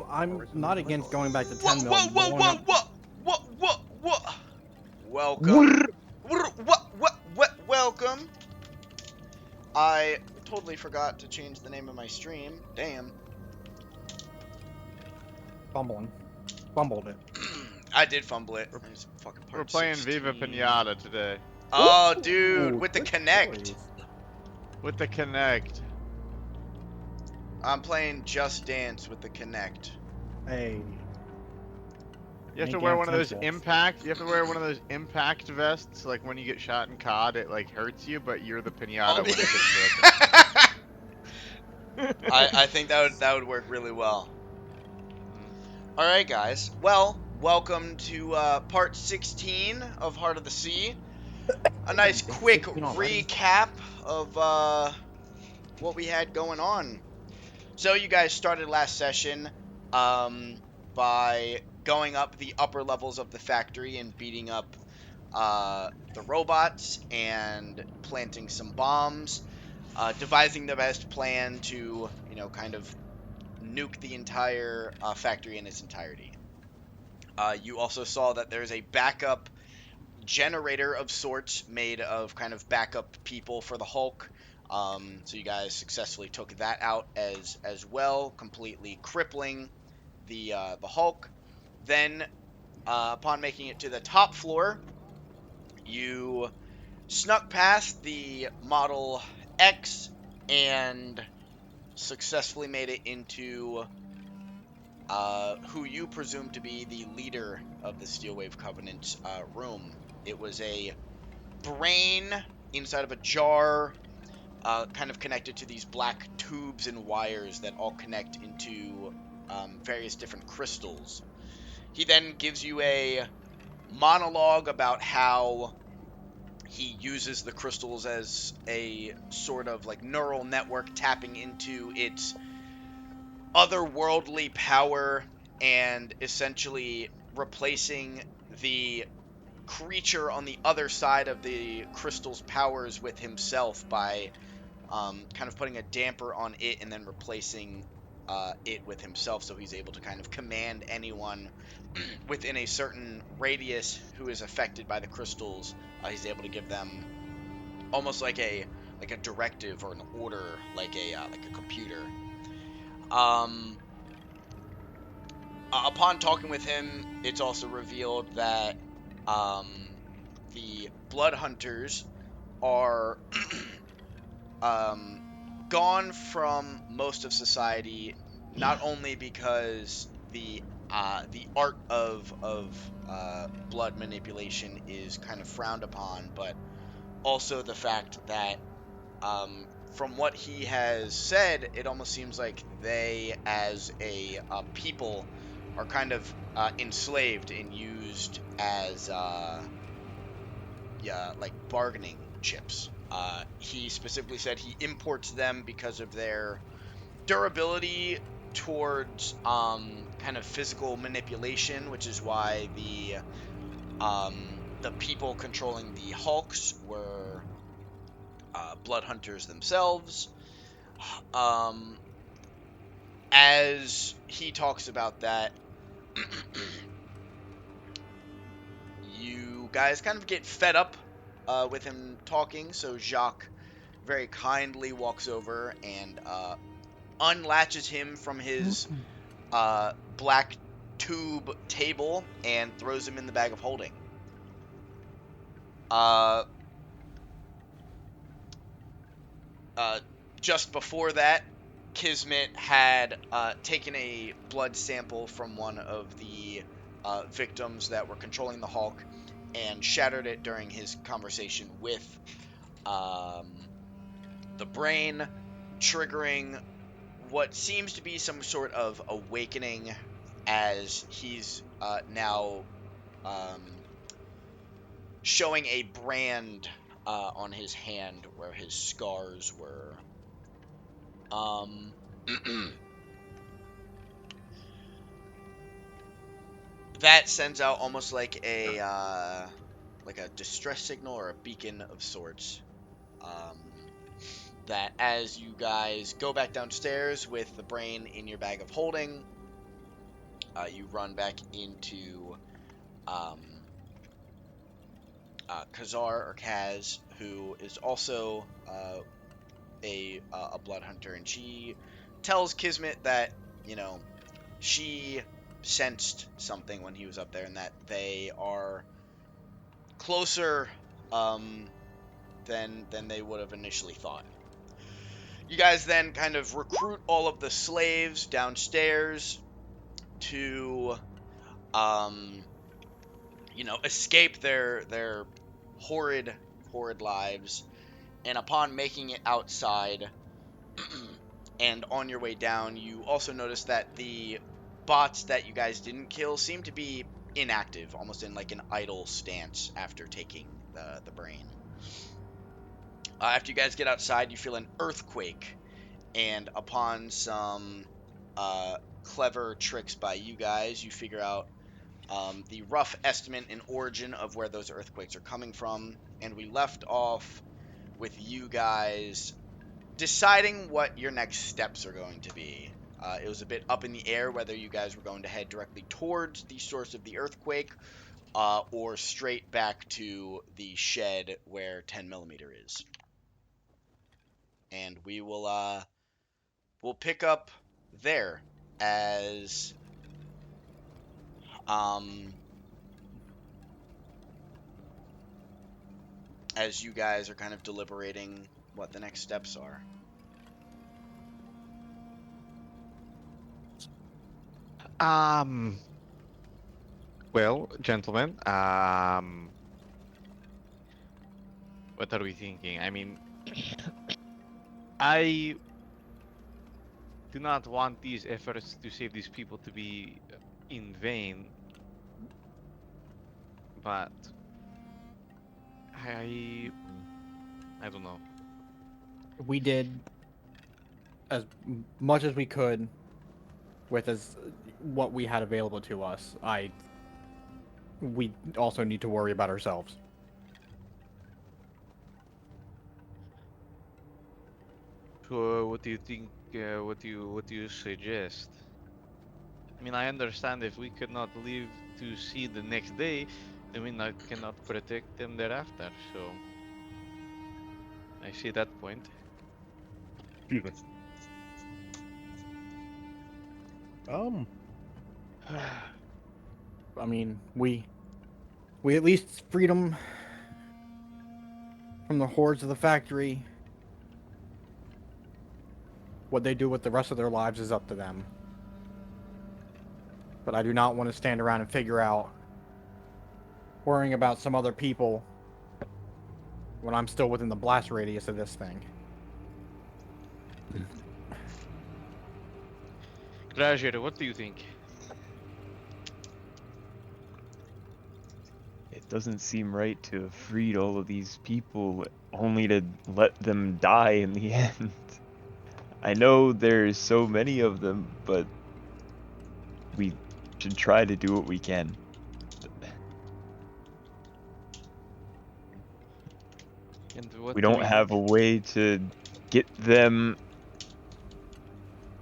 I'm not against going back to Whoa, 10 mil. whoa, whoa, Blowing whoa, up. whoa. Welcome. Welcome. I totally forgot to change the name of my stream. Damn. Fumbled it. I did fumble it. We're, There's fucking we're part playing 16. Viva Pinata today Oh, dude, Ooh, with the good Connect. choice. with the Kinect. I'm playing Just Dance with the Connect. Hey. You have to Making wear out one of those sensible. impact. You have to wear one of those impact vests. Like when you get shot in COD, it like hurts you, but you're the pinata Oh, when it gets broken. I think that would work really well. All right, guys. Well, welcome to part 16 of Heart of the Sea. A nice It's quick 16 already. recap of what we had going on. So you guys started last session by going up the upper levels of the factory and beating up the robots and planting some bombs, devising the best plan to, kind of nuke the entire factory in its entirety. You also saw that there's a backup generator of sorts made of kind of backup people for the Hulk. So you guys successfully took that out as well, completely crippling the Hulk. Then, upon making it to the top floor, you snuck past the Model X and successfully made it into who you presume to be the leader of the Steelwave Covenant room. It was a brain inside of a jar, kind of connected to these black tubes and wires that all connect into various different crystals. He then gives you a monologue about how he uses the crystals as a sort of like neural network tapping into its otherworldly power and essentially replacing the creature on the other side of the crystal's powers with himself by kind of putting a damper on it and then replacing it with himself, so he's able to kind of command anyone within a certain radius who is affected by the crystals. He's able to give them almost like a directive or an order, like a computer. Um, Upon talking with him, it's also revealed that um, the Blood Hunters are um, gone from most of society, not only because the art of blood manipulation is kind of frowned upon, but also the fact that from what he has said, it almost seems like they, as a people, are kind of enslaved and used as yeah, like bargaining chips. He specifically said he imports them because of their durability towards kind of physical manipulation, which is why the people controlling the Hulks were blood hunters themselves. Um, as he talks about that, you guys kind of get fed up with him talking, so Jacques very kindly walks over and unlatches him from his black tube table and throws him in the bag of holding. Uh, uh, just before that, Kismet had taken a blood sample from one of the victims that were controlling the Hulk and shattered it during his conversation with um, the brain, triggering what seems to be some sort of awakening as he's now um, showing a brand on his hand where his scars were. Um, that sends out almost like a distress signal or a beacon of sorts. Um, that as you guys go back downstairs with the brain in your bag of holding, you run back into Kazar or Kaz, who is also a blood hunter, and she tells Kismet that she sensed something when he was up there, and that they are closer than they would have initially thought. You guys then kind of recruit all of the slaves downstairs to escape their horrid lives. And upon making it outside and on your way down, you also notice that the bots that you guys didn't kill seem to be inactive, almost in like an idle stance after taking the brain. After you guys get outside, you feel an earthquake, and upon some clever tricks by you guys, you figure out the rough estimate and origin of where those earthquakes are coming from. And we left off with you guys deciding what your next steps are going to be. It was a bit up in the air whether you guys were going to head directly towards the source of the earthquake or straight back to the shed where 10mm is. And we'll pick up there as as you guys are kind of deliberating what the next steps are. Well, gentlemen, what are we thinking? I mean, I do not want these efforts to save these people to be in vain, but I don't know. We did as much as we could with what we had available to us. We also need to worry about ourselves. So, what do you think? What do you suggest? I mean, I understand if we could not live to see the next day, then we cannot protect them thereafter. So, I see that point. Excuse me. I mean, we at least freed them from the hordes of the factory. What they do with the rest of their lives is up to them. But I do not want to stand around and figure out worrying about some other people when I'm still within the blast radius of this thing. Roger, what do you think? It doesn't seem right to have freed all of these people only to let them die in the end. I know there's so many of them, but we should try to do what we can. And what We do don't have a way to get them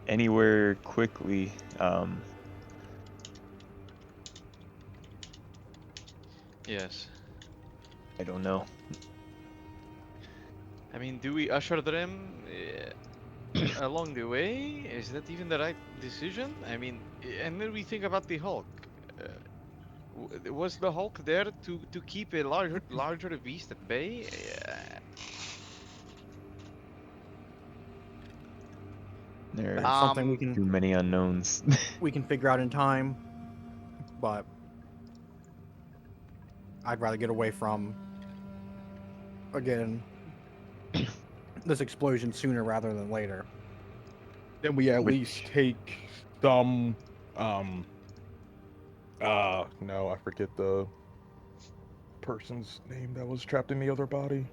anywhere quickly. Yes. I don't know. I mean, do we usher them along the way? Is that even the right decision? I mean, and then we think about the Hulk. Was the Hulk there to keep a larger beast at bay? There That's are something too many unknowns. we can figure out in time, but I'd rather get away from, again, this explosion sooner rather than later. Then we at least take some no, I forget the person's name that was trapped in the other body.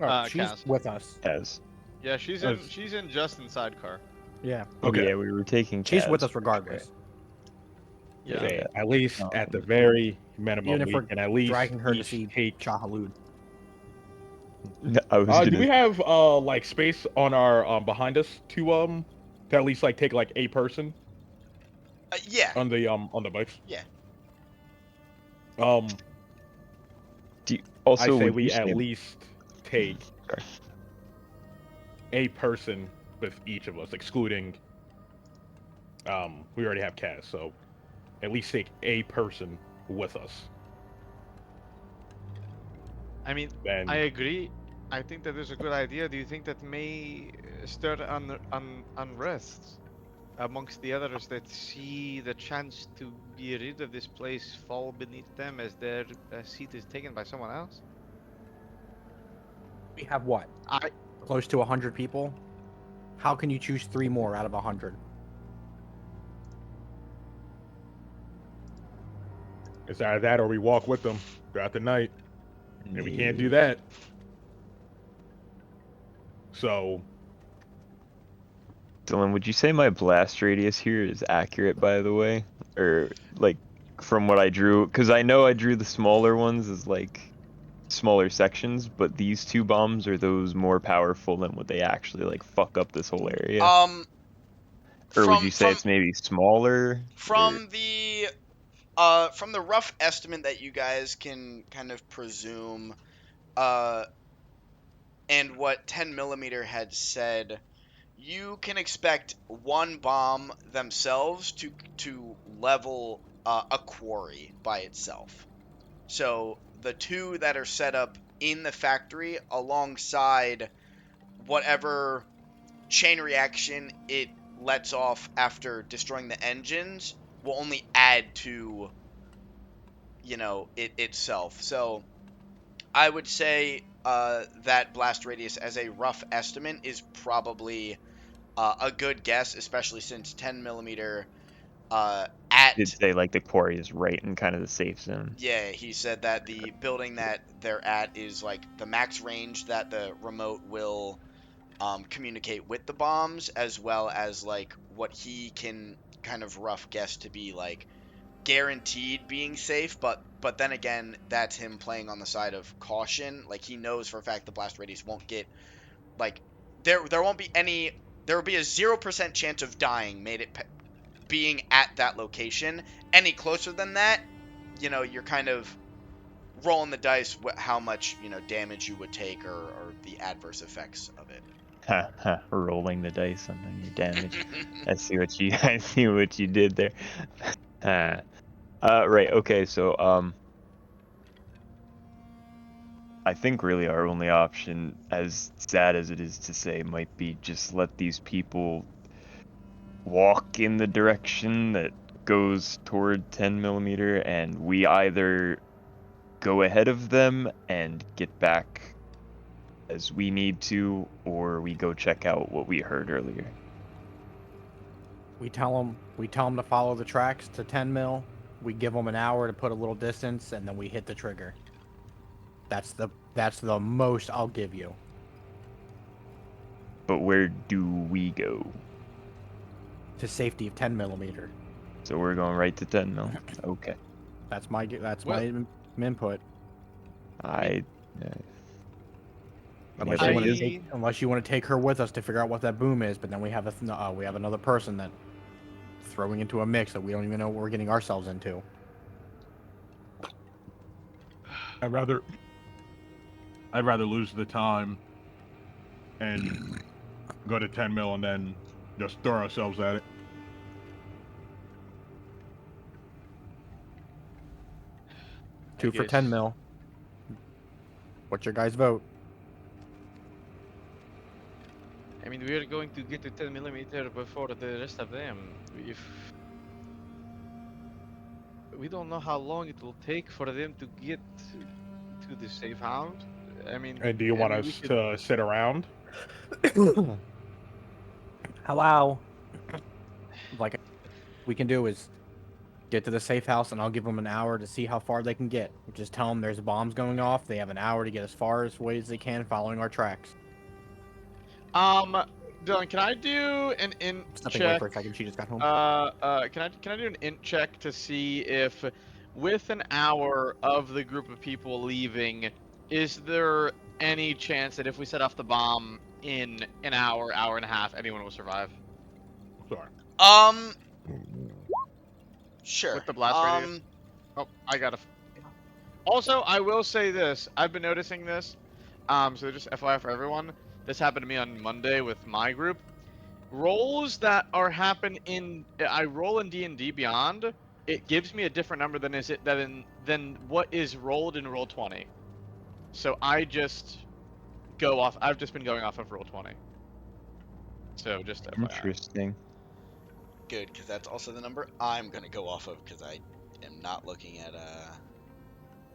Oh, she's Cass. with us. Kaz. Yeah, she's in Justin's sidecar. Yeah. Oh Okay. yeah, we were taking She's with Kaz us regardless. Yeah. Okay, at least at the Um, very minimum, Even if we we're can at least dragging her to each see take. Shahalud. I was gonna. Do we have like space on our behind us to at least like take like a person? Yeah. on the bikes. Yeah. I say Would we you at say? least take Sorry. a person with each of us, excluding. We already have Cass, so at least take a person with us. I mean, I Then agree. I think that is a good idea. Do you think that may stir unrest amongst the others that see the chance to be rid of this place fall beneath them as their seat is taken by someone else? We have what? I Close to 100 people? How can you choose 3 more out of 100? it's either that or we walk with them throughout the night, and we can't do Yeah. that. So Dylan, would you say my blast radius here is accurate, by the way? Or, like, from what I drew? Because I know I drew the smaller ones as, like, smaller sections, but these 2 bombs, are those more powerful than would they actually, like, fuck up this whole area? Or would From you say it's maybe smaller? Or from the rough estimate that you guys can kind of presume, and what 10 millimeter had said, you can expect one bomb themselves to level a quarry by itself. So the 2 that are set up in the factory alongside whatever chain reaction it lets off after destroying the engines will only add to it itself. So I would say that blast radius as a rough estimate is probably a good guess, especially since 10 millimeter did at say, like, the quarry is right in kind of the safe zone? yeah, he said that the building that they're at is like the max range that the remote will communicate with the bombs, as well as like what he can kind of rough guess to be like guaranteed being safe. But then again, that's him playing on the side of caution. Like he knows for a fact the blast radius won't get like there won't be any. There will be a 0% chance of dying made it being at that location. Any closer than that, you're kind of rolling the dice how much damage you would take, or the adverse effects of it. Ha ha, rolling the dice on your damage. I see what you I see what you did there. Right, okay, so I think really our only option, as sad as it is to say, might be just let these people walk in the direction that goes toward 10 millimeter, and we either go ahead of them and get back as we need to, or we go check out what we heard earlier. We tell them to follow the tracks to 10 mil. We give them an hour to put a little distance, and then we hit the trigger. That's the most I'll give you. But where do we go? To safety of 10 millimeter. So we're going right to 10 mil. Okay. That's my Well- input. I. Unless other you want to ideas? take her with us to figure out what that boom is, but then we have we have another person that throwing into a mix that we don't even know what we're getting ourselves into. I'd rather lose the time and go to 10 mil and then just throw ourselves at it. Two for 10 mil. What's your guys' vote? I mean, we are going to get to 10 millimeter before the rest of them. If we don't know how long it will take for them to get to the safe house. I mean, And do you want we us could- to sit around? Hello. Like we can do is get to the safe house, and I'll give them an hour to see how far they can get. Just tell them there's bombs going off. They have an hour to get as far away as they can, following our tracks. Dylan, can I do an int Stepping away check? for a second. She just got home. Can I do an int check to see if, with an hour of the group of people leaving, is there any chance that if we set off the bomb in an hour, hour and a half, anyone will survive? Sorry. Sure. with the blast radius. Oh, I gotta. Also, I will say this. I've been noticing this. So just FYI for everyone, this happened to me on Monday with my group. Rolls that are happen in I roll in D&D Beyond, it gives me a different number than what is rolled in roll 20. So I just go off. I've just been going off of roll 20. So just FYI. Interesting. Good, because that's also the number I'm gonna go off of, because I am not looking at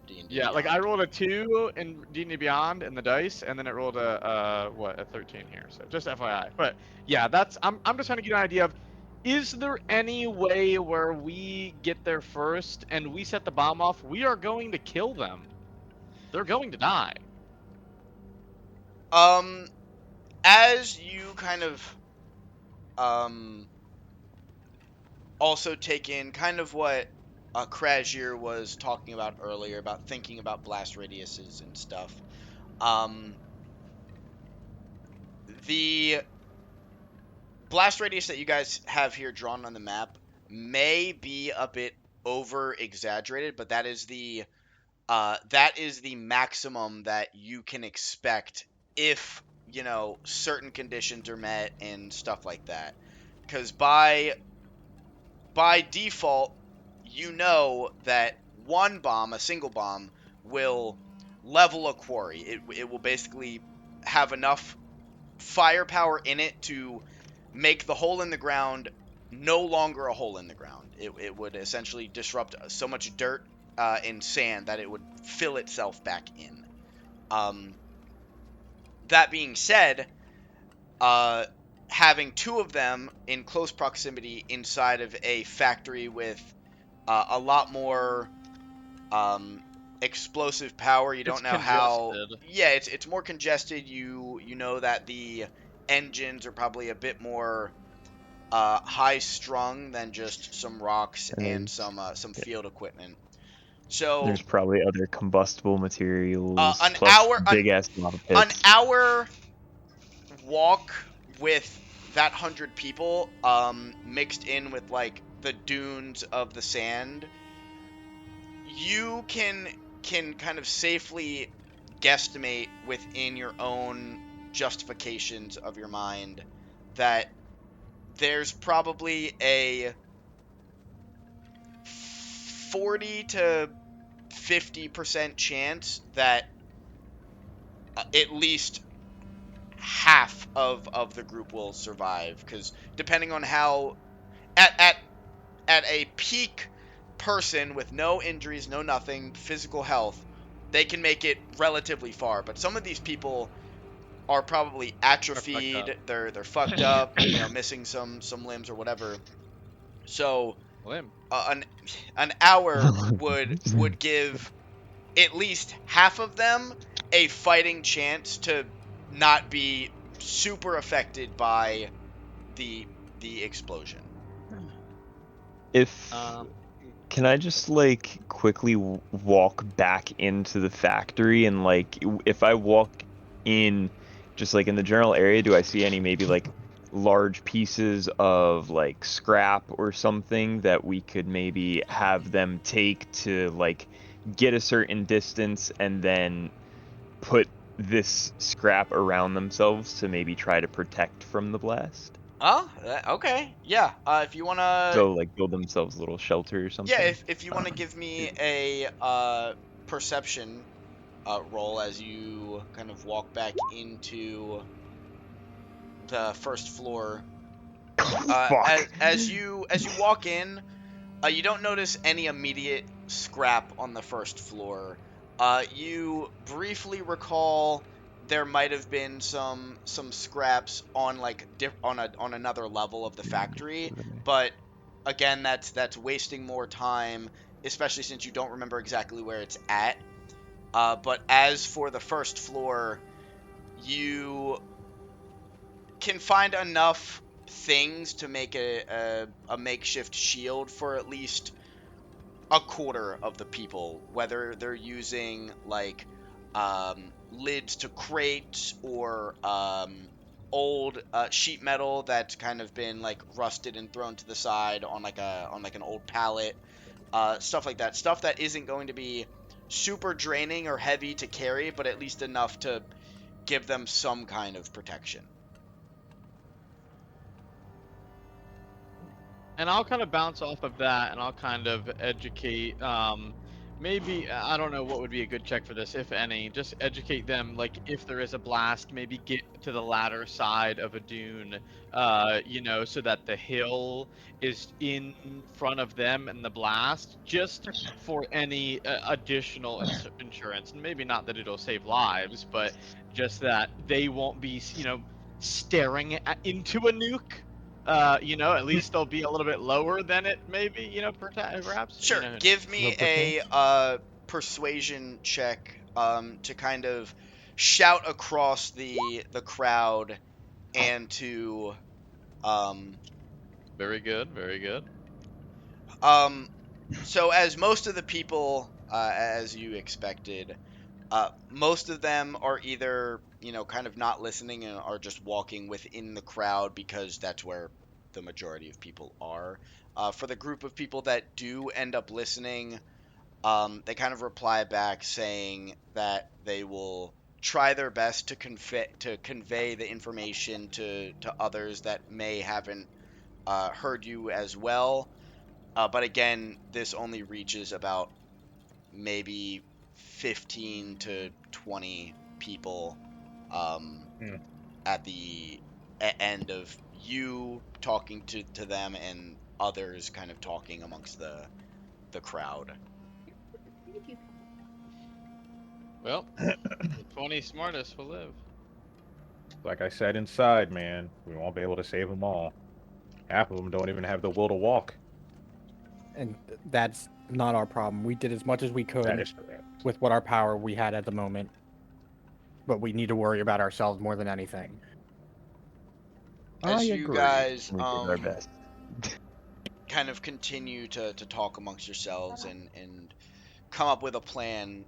D&D Yeah, like I Beyond. rolled a 2 in D&D Beyond in the dice, and then it rolled a 13 here. So just FYI. But yeah, I'm just trying to get an idea of, is there any way where we get there first and we set the bomb off? We are going to kill them. They're going to die. As you kind of also take in kind of what Krazier was talking about earlier about thinking about blast radiuses and stuff. The blast radius that you guys have here drawn on the map may be a bit over exaggerated, but that is the maximum that you can expect if certain conditions are met and stuff like that. Because by default, you know that one bomb, a single bomb, will level a quarry. It will basically have enough firepower in it to make the hole in the ground no longer a hole in the ground. It would essentially disrupt so much dirt and sand that it would fill itself back in. That being said, having two of them in close proximity inside of a factory with a lot more explosive power. You It's don't know how. congested. Yeah, it's more congested. You know that the engines are probably a bit more high strung than just some rocks and There's some field equipment. So there's probably other combustible materials an plus hour big ass lava an pits. hour walk with that 100 people mixed in with like the dunes of the sand, you can kind of safely guesstimate within your own justifications of your mind that there's probably a 40 to 50% chance that at least half of the group will survive, because depending on how at a peak person with no injuries, no nothing, physical health, they can make it relatively far. But some of these people are probably They're fucked up. atrophied. They're fucked up. Missing some limbs or whatever. So Limb. an hour would give at least half of them a fighting chance to not be super affected by the explosion. If Um, Can I just like quickly walk back into the factory and like if I walk in just like in the general area, do I see any maybe like large pieces of like scrap or something that we could maybe have them take to like get a certain distance and then put this scrap around themselves to maybe try to protect from the blast? Oh, okay. Yeah. If you wanna, So like build themselves a little shelter or yeah, something. if you wanna give me Dude. a perception roll as you kind of walk back into the first floor. Fuck. As you walk in, you don't notice any immediate scrap on the first floor. You briefly recall there might have been some scraps on like on another level of the factory, but again, that's wasting more time, especially since you don't remember exactly where it's at. But as for the first floor, you can find enough things to make a makeshift shield for at least a quarter of the people, whether they're using like lids to crates or old sheet metal that's kind of been like rusted and thrown to the side on like an old pallet, stuff like that. Stuff that isn't going to be super draining or heavy to carry, but at least enough to give them some kind of protection. And I'll kind of bounce off of that, and I'll kind of educate. Maybe I don't know what would be a good check for this, if any. Just educate them, like if there is a blast, maybe get to the latter side of a dune, so that the hill is in front of them and the blast, just for any additional insurance. And maybe not that it'll save lives, but just that they won't be, staring into a nuke. At least they'll be a little bit lower than it maybe, perhaps. Sure. Who Give knows? me No a persuasion check to kind of shout across the crowd and to um Very good, very good. so as most of the people as you expected, most of them are either, kind of not listening and are just walking within the crowd because that's where the majority of people are. For the group of people that do end up listening, they kind of reply back saying that they will try their best to convey the information to others that may haven't heard you as well. But again, this only reaches about maybe 15 to 20 people Hmm. at the end of you talking to them and others kind of talking amongst the crowd. Well, the 20 smartest will live. Like I said inside, man, we won't be able to save them all. Half of them don't even have the will to walk. And that's not our problem. We did as much as we That could is correct. with what our power we had at the moment. But we need to worry about ourselves more than anything. As I you agree. guys We did our best. kind of continue to talk amongst yourselves and come up with a plan,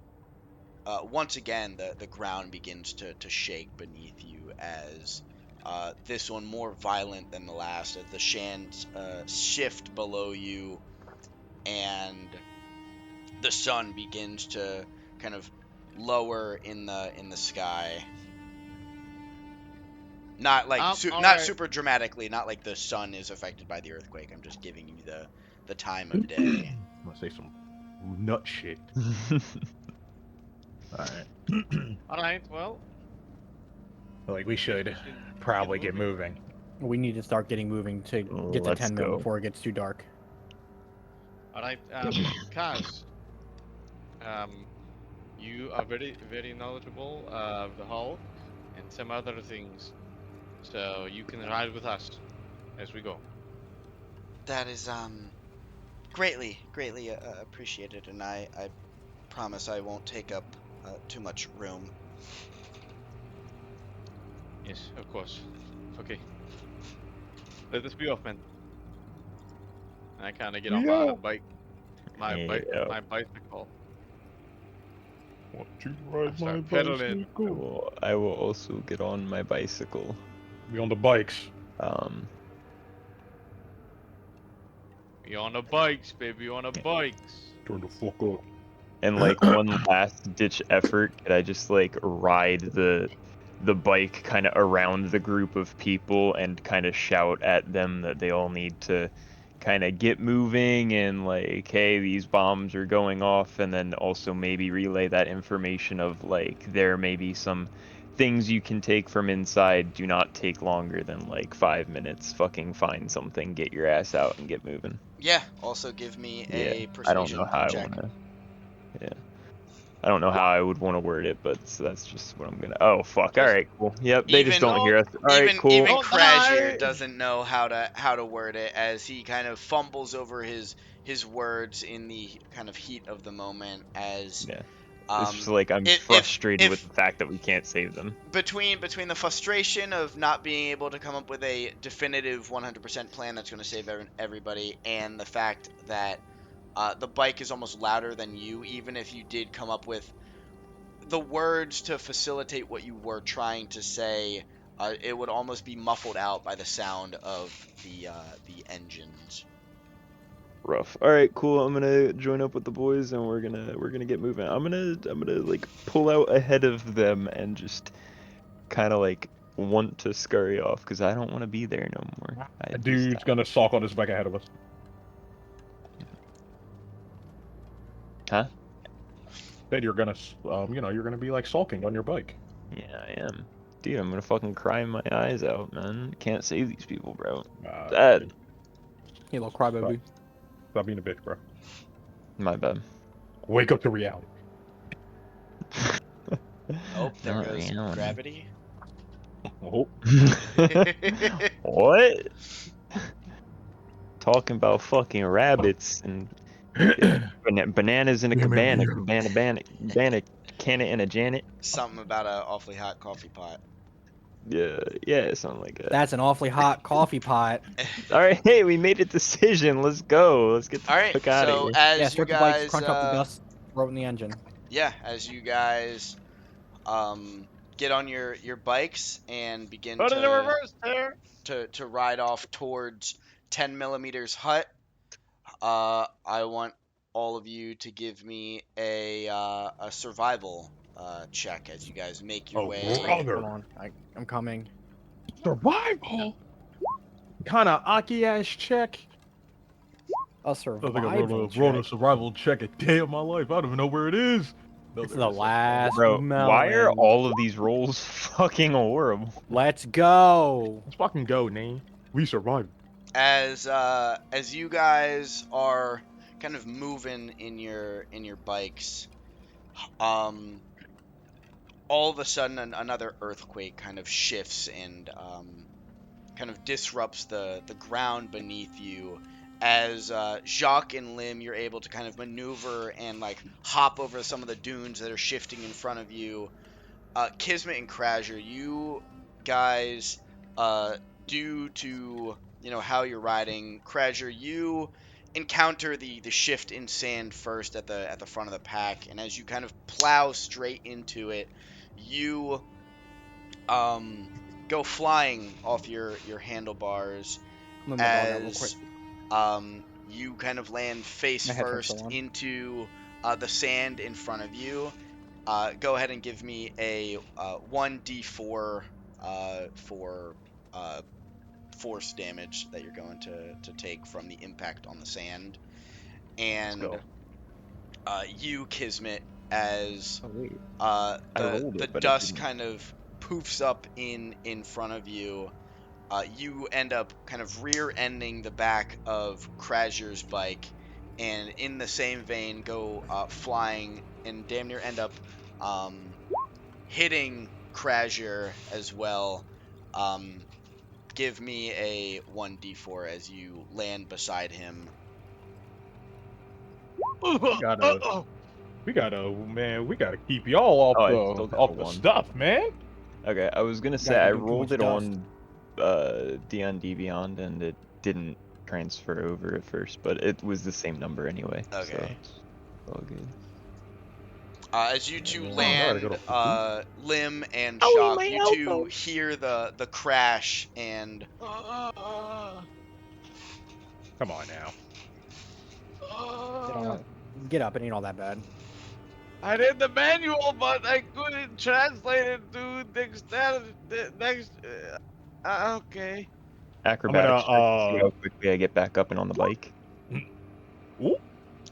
once again the ground begins to shake beneath you as this one more violent than the last, as the shands shift below you and the sun begins to kind of lower in the sky. Not like All not right. super dramatically, not like the sun is affected by the earthquake. I'm just giving you the time of day. I'm gonna say some nut shit. Alright. All right. Well, Like, we should we can probably get moving. We need to start getting moving to get to Let's 10 mil go. before it gets too dark. All right. Kaz, you are very, very knowledgeable of the Hulk and some other things, so you can ride with us as we go. That is greatly appreciated, and I promise I won't take up too much room. Yes, of course. Okay. Let us be off, man. I kind of get on my bike, Yeah. my bicycle. Want to ride my Start pedaling. bicycle? I will also get on my bicycle. We on the bikes. We on the bikes, baby, on the bikes. Turn the fuck up. And like one last ditch effort, could I just like ride the bike kind of around the group of people and kind of shout at them that they all need to kind of get moving and like, hey, these bombs are going off, and then also maybe relay that information of like there may be some things you can take from inside. Do not take longer than like 5 minutes. Fucking find something, get your ass out, and get moving. Yeah. Also, give me a I don't know persuasion how I check. want to. Yeah. I don't know how I would want to word it, but so that's just what I'm gonna. Oh fuck! All right, cool. Yep, they just Even- don't hear us. All right, even cool. even Don't Krasier die! doesn't know how to word it, as he kind of fumbles over his words in the kind of heat of the moment. As Yeah, it's just like I'm if frustrated with if the fact that we can't save them. between the frustration of not being able to come up with a definitive 100% plan that's going to save everybody, and the fact that the bike is almost louder than you, even if you did come up with the words to facilitate what you were trying to say, it would almost be muffled out by the sound of the engines. Rough. All right, cool. I'm gonna join up with the boys, and we're gonna get moving. I'm gonna like pull out ahead of them and just kind of like want to scurry off because I don't want to be there no more. A dude's gonna sulk on his bike ahead of us. Huh? Said you're gonna, you're gonna be like sulking on your bike. Yeah, I am. Dude, I'm gonna fucking cry my eyes out, man. Can't save these people, bro. Uh, Sad. You little crybaby. Stop being a bitch, bro. My bad. Wake up to reality. Oh, there Not goes reality. gravity. Oh, What? Talking about fucking rabbits and bananas in a cabana, cabana, Janet and a Janet. Something about a awfully hot coffee pot. Yeah, something like that. That's an awfully hot coffee pot. All right, hey, we made a decision. Let's go. Let's get the All right, fuck out of so here. as Yeah, you start the bikes, guys, crunch up the dust, throw it in the engine. yeah, as you guys, get on your bikes and begin Put it in to reverse there. to ride off towards 10 millimeters hut. I want all of you to give me a survival check as you guys make your oh, way. brother. Hold on, I'm coming. Survival. Kind of Aki ass check. A I think I survival wrote a check. survival check a day of my life. I don't even know where it is. No, It's there the it is. last Bro, why are melon. all of these rolls fucking horrible? Let's go. Let's fucking go, Nate. We survived. As you guys are kind of moving in your bikes, all of a sudden another earthquake kind of shifts and kind of disrupts the ground beneath you. As Jacques and Lim, you're able to kind of maneuver and like hop over some of the dunes that are shifting in front of you. Kismet and Crasher, you guys, due to how you're riding, Crasher, you encounter the shift in sand first at the front of the pack, and as you kind of plow straight into it, you go flying off your handlebars Move my dog out real quick. as you kind of land face My headphones first still on. into the sand in front of you. Go ahead and give me a 1d4 for force damage that you're going to take from the impact on the sand. And go. You, Kismet, as Oh, wait. uh, I the rolled it, the but it dust didn't. kind of poofs up in front of you. You end up kind of rear-ending the back of Crasher's bike, and in the same vein go flying and damn near end up hitting Crasher as well. Give me a 1d4 as you land beside him. We gotta keep y'all off Oh, I still got the one. stuff, man. Okay, I was gonna say Guys are I doing too rolled much it dust. on D&D Beyond and it didn't transfer over at first, but it was the same number anyway. Okay. So it's all good. As you two Yeah. land, Oh, I gotta Lim and Owie, Shock, my you two elbow. hear the crash, and Come on now. Get up. It ain't all that bad. I did the manual, but I couldn't translate it to dexterity. Okay. Acrobatics check to see uh how quickly I get back up and on the bike. Ooh.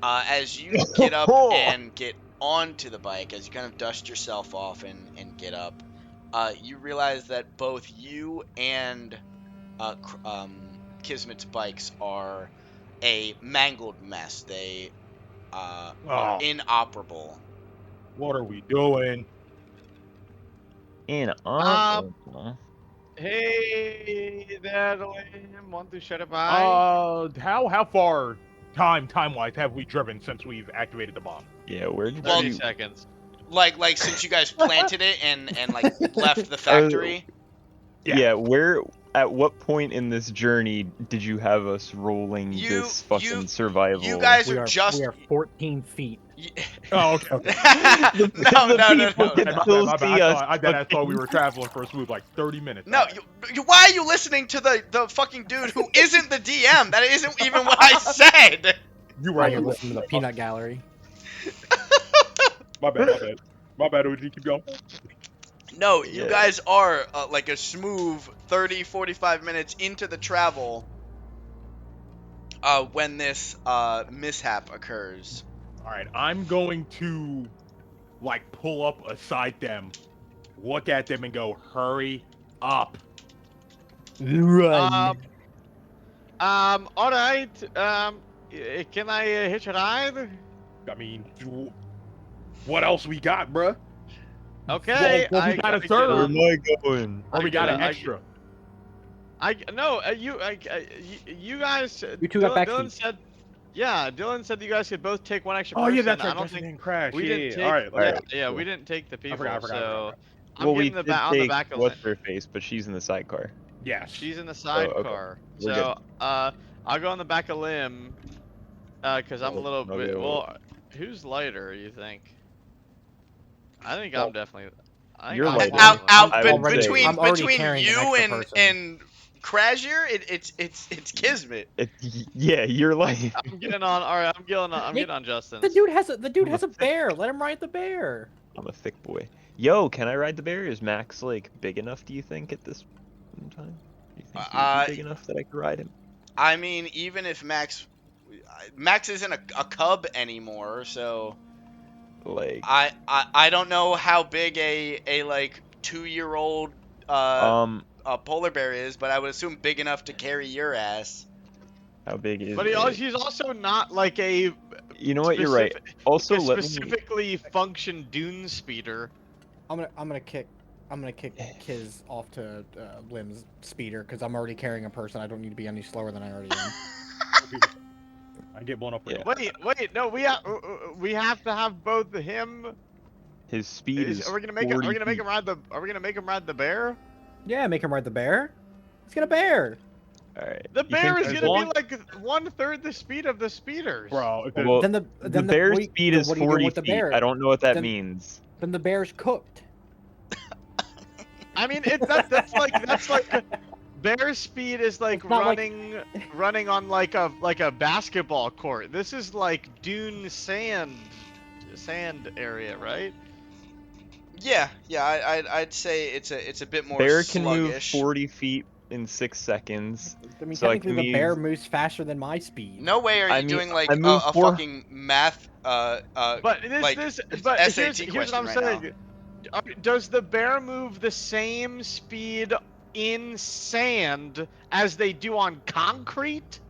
as you get up and get onto the bike, as you kind of dust yourself off and get up, you realize that both you and Kismet's bikes are a mangled mess. They are Oh, inoperable. what are we doing? And Hey there, Lim. Want to shut up? How far time-wise have we driven since we've activated the bomb? yeah, where did 30 you? seconds. Like since you guys planted it and like left the factory. Yeah, where at what point in this journey did you have us rolling this fucking survival? You guys We are are just. we are 14 feet. Oh, okay. Okay. the people No. can My still bad. see us. I thought we were traveling for a smooth like 30 minutes. No, Alright. why are you listening to the fucking dude who isn't the DM? That isn't even what I said. You While right. you're You listening to the right. peanut gallery. My bad. My bad. OG, keep going. No, you Yeah. guys are like a smooth 30, 45 minutes into the travel when this mishap occurs. All right, I'm going to like pull up aside them, look at them, and go, "Hurry up!" Run. All right. Can I hitch a ride? I mean, what else we got, bruh? Okay, Well, we I gotta get serve. Where on. am I going? Or we got an I- extra. No, you guys. You two got Dylan backseat. said, yeah. Dylan said you guys could both take one extra Oh person. yeah, that's I right. don't Justin think didn't crash. we Yeah, didn't yeah. take. All right, Yeah, Alright, yeah, cool. we didn't take the people. I forgot. So I'm Well, we getting did on the take back of what's her face, but she's in the sidecar. Yes. She's in the okay. sidecar. We're So I'll go on the back of Lim, cause I'm a little I'll bit. go- Well, who's lighter? You think? I think I'm definitely. I think You're I'm lighter. definitely- I would Out say- between I'm already between carrying an you extra person. and Crashier, it's kismet. Yeah, you're like. I'm getting on. All right, I'm getting on Justin's. The dude has a bear. Let him ride the bear. I'm a thick boy. Yo, can I ride the bear? Is Max like big enough? Do you think at this time? Do you think he'd be big enough that I could ride him? I mean, even if Max isn't a cub anymore, so Like, I don't know how big a like 2-year-old a polar bear is, but I would assume big enough to carry your ass. how big is But it? he's also not like a. You know what? You're right. Also, like a let me. specifically function dune speeder. I'm gonna kick Kiz off to Lim's speeder because I'm already carrying a person. I don't need to be any slower than I already am. I get blown up. Yeah. Wait, no, we have to have both him. His speed is. Are we gonna make 40 him feet. ride the? Are we gonna make him ride the bear? Yeah, make him ride the bear. He's got a bear. All right. The You bear think is as gonna long- be like 1/3 the speed of the speeders. Bro, Well, Then the bear's speed is what are you doing 40 with the feet. bear? I don't know what that Then- means. Then the bear's cooked. I mean, that's like bear speed is like It's not like- running on like a basketball court. This is like dune sand area, right? Yeah, I'd say it's a bit more Bear can move sluggish. 40 feet in 6 seconds. I mean, So I technically, can the bear move- moves faster than my speed. No way are you I mean, doing like I move a four- fucking math But like but SAT here's what question I'm right now. saying. Does the bear move the same speed in sand as they do on concrete?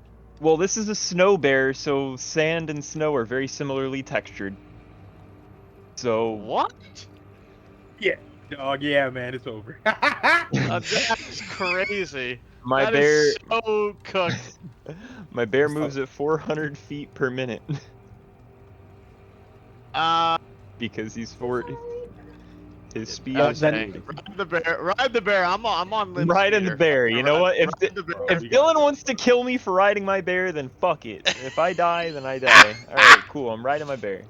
Well, this is a snow bear, so sand and snow are very similarly textured. So What? Dog, yeah, man, it's over. That's crazy. my That bear, is so cooked. my bear moves at 400 feet per minute because he's 40. His speed is then- 40. Ride the bear. I'm on Lim's Riding the speeder. bear. You know what? If Ride the bear. if Dylan wants to kill me for riding my bear, then fuck it. If I die, then I die. All right, cool. I'm riding my bear.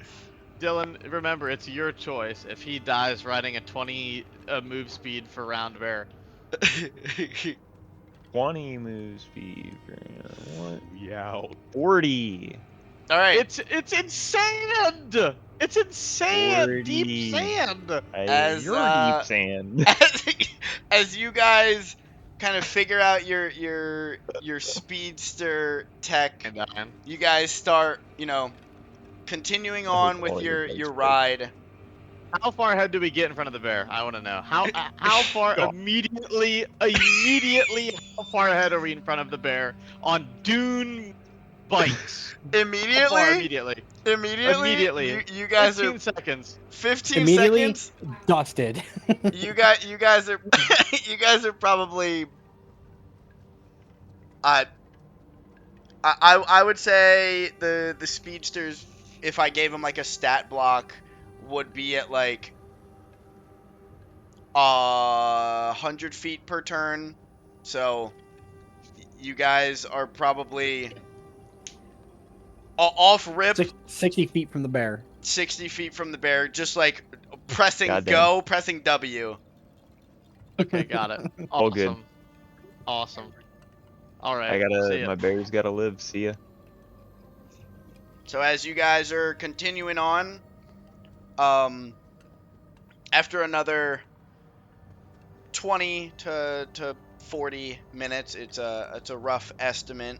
Dylan, remember, it's your choice. If he dies riding a 20 move speed for round bear. 20 move speed. What? Yeah. 40. All right. It's in sand. It's in sand. 40. Deep sand. As, You're deep sand. as you guys kind of figure out your speedster tech, you guys start, continuing on with your ride. How far ahead do we get in front of the bear? I want to know. How far Go. immediately how far ahead are we in front of the bear on dune bikes? How far Immediately, immediately. you guys 15 are seconds. 15 Immediately seconds. dusted. You guys are you guys are probably I would say the speedsters, if I gave them like a stat block, would be at like 100 feet per turn, So you guys are probably off rip 60 feet from the bear. 60 feet from the bear, just like pressing Goddamn. go, pressing W. Okay, got it. All good. Awesome. Awesome. All I right. gotta. See ya. My bear's gotta live. See ya. So as you guys are continuing on, um, after another 20 to 40 minutes, it's a rough estimate.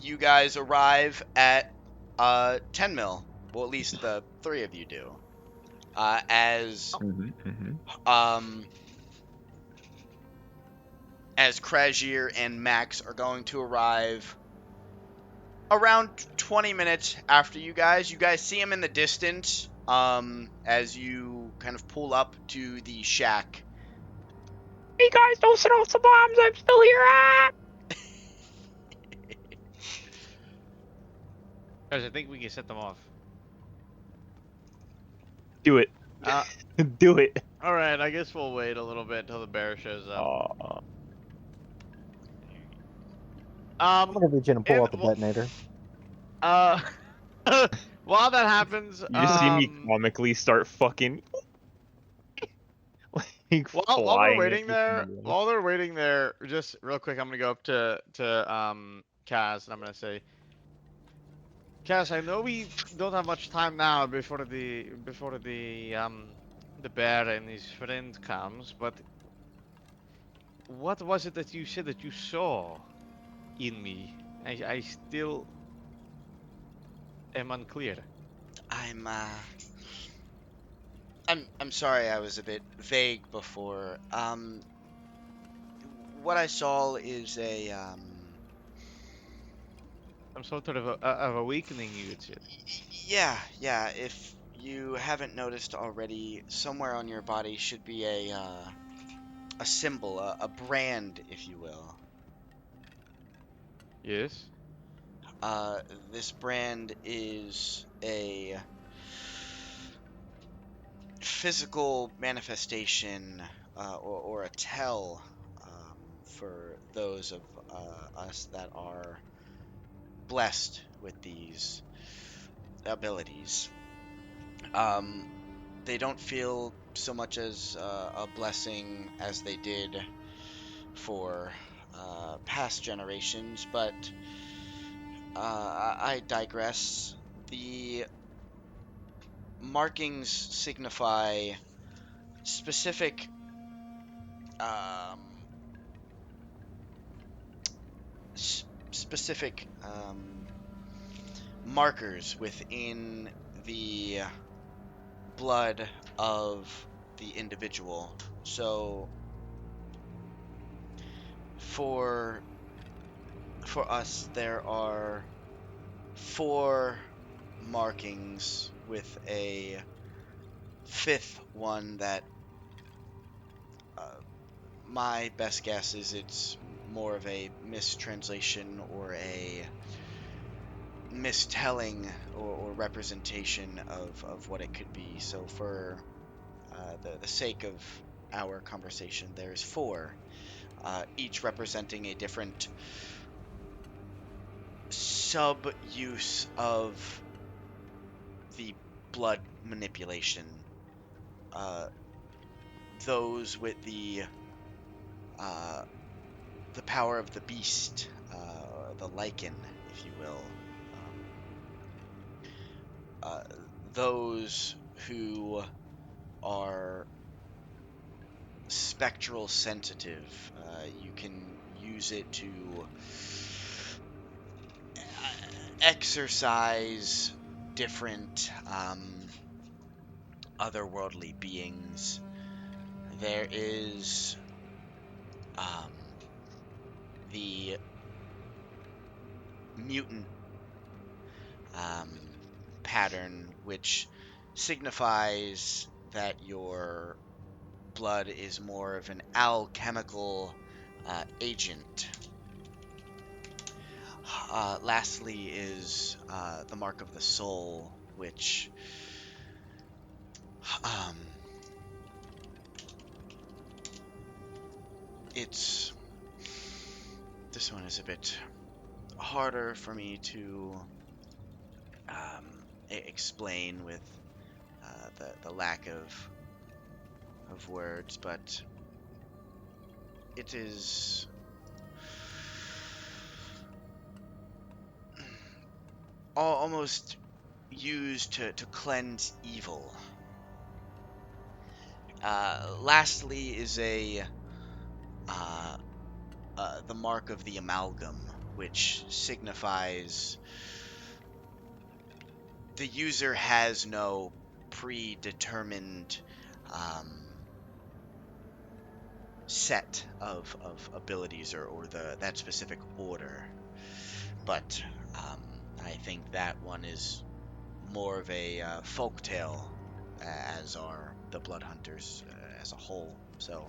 You guys arrive at 10 mil. Well, at least the three of you do. As um as Krazier and Max are going to arrive around 20 minutes after you guys. You guys see him in the distance as you kind of pull up to the shack. Hey guys, don't set off the bombs. I'm still here. Ah! Guys, I think we can set them off. Do it. Uh, Do it. all right. I guess we'll wait a little bit till the bear shows up. Aw. I'm gonna reach in and pull and out the well, detonator. uh, while that happens, You just see me comically start fucking like while we're flying waiting into there, the wall. while they're waiting there, just real quick, I'm gonna go up to Kaz and I'm gonna say, Kaz, I know we don't have much time now before the bear and his friend comes, but what was it that you said that you saw in me? I still am unclear. I'm sorry I was a bit vague before. What I saw is Some sort of awakening, you said. yeah, if you haven't noticed already, somewhere on your body should be a symbol, a brand, if you will. Yes. Uh, this brand is a physical manifestation or a tell for those of us that are blessed with these abilities. Um, they don't feel so much as a blessing as they did for past generations, but I digress. The markings signify specific um, specific markers within the blood of the individual. So for us, there are four markings with a fifth one that uh, my best guess is it's more of a mistranslation or a mistelling or representation of what it could be. So for the sake of our conversation, there's four, each representing a different sub-use of the blood manipulation. Those with the power of the beast, the lichen, if you will. Those who are spectral sensitive. You can use it to exercise different otherworldly beings. There is the mutant pattern, which signifies that your blood is more of an alchemical agent. Lastly is the mark of the soul, which um, This one is a bit harder for me to explain with the lack of words, but it is almost used to cleanse evil. Lastly is the mark of the amalgam, which signifies the user has no predetermined set of abilities or that specific order, but I think that one is more of a folktale, as are the blood hunters as a whole. So,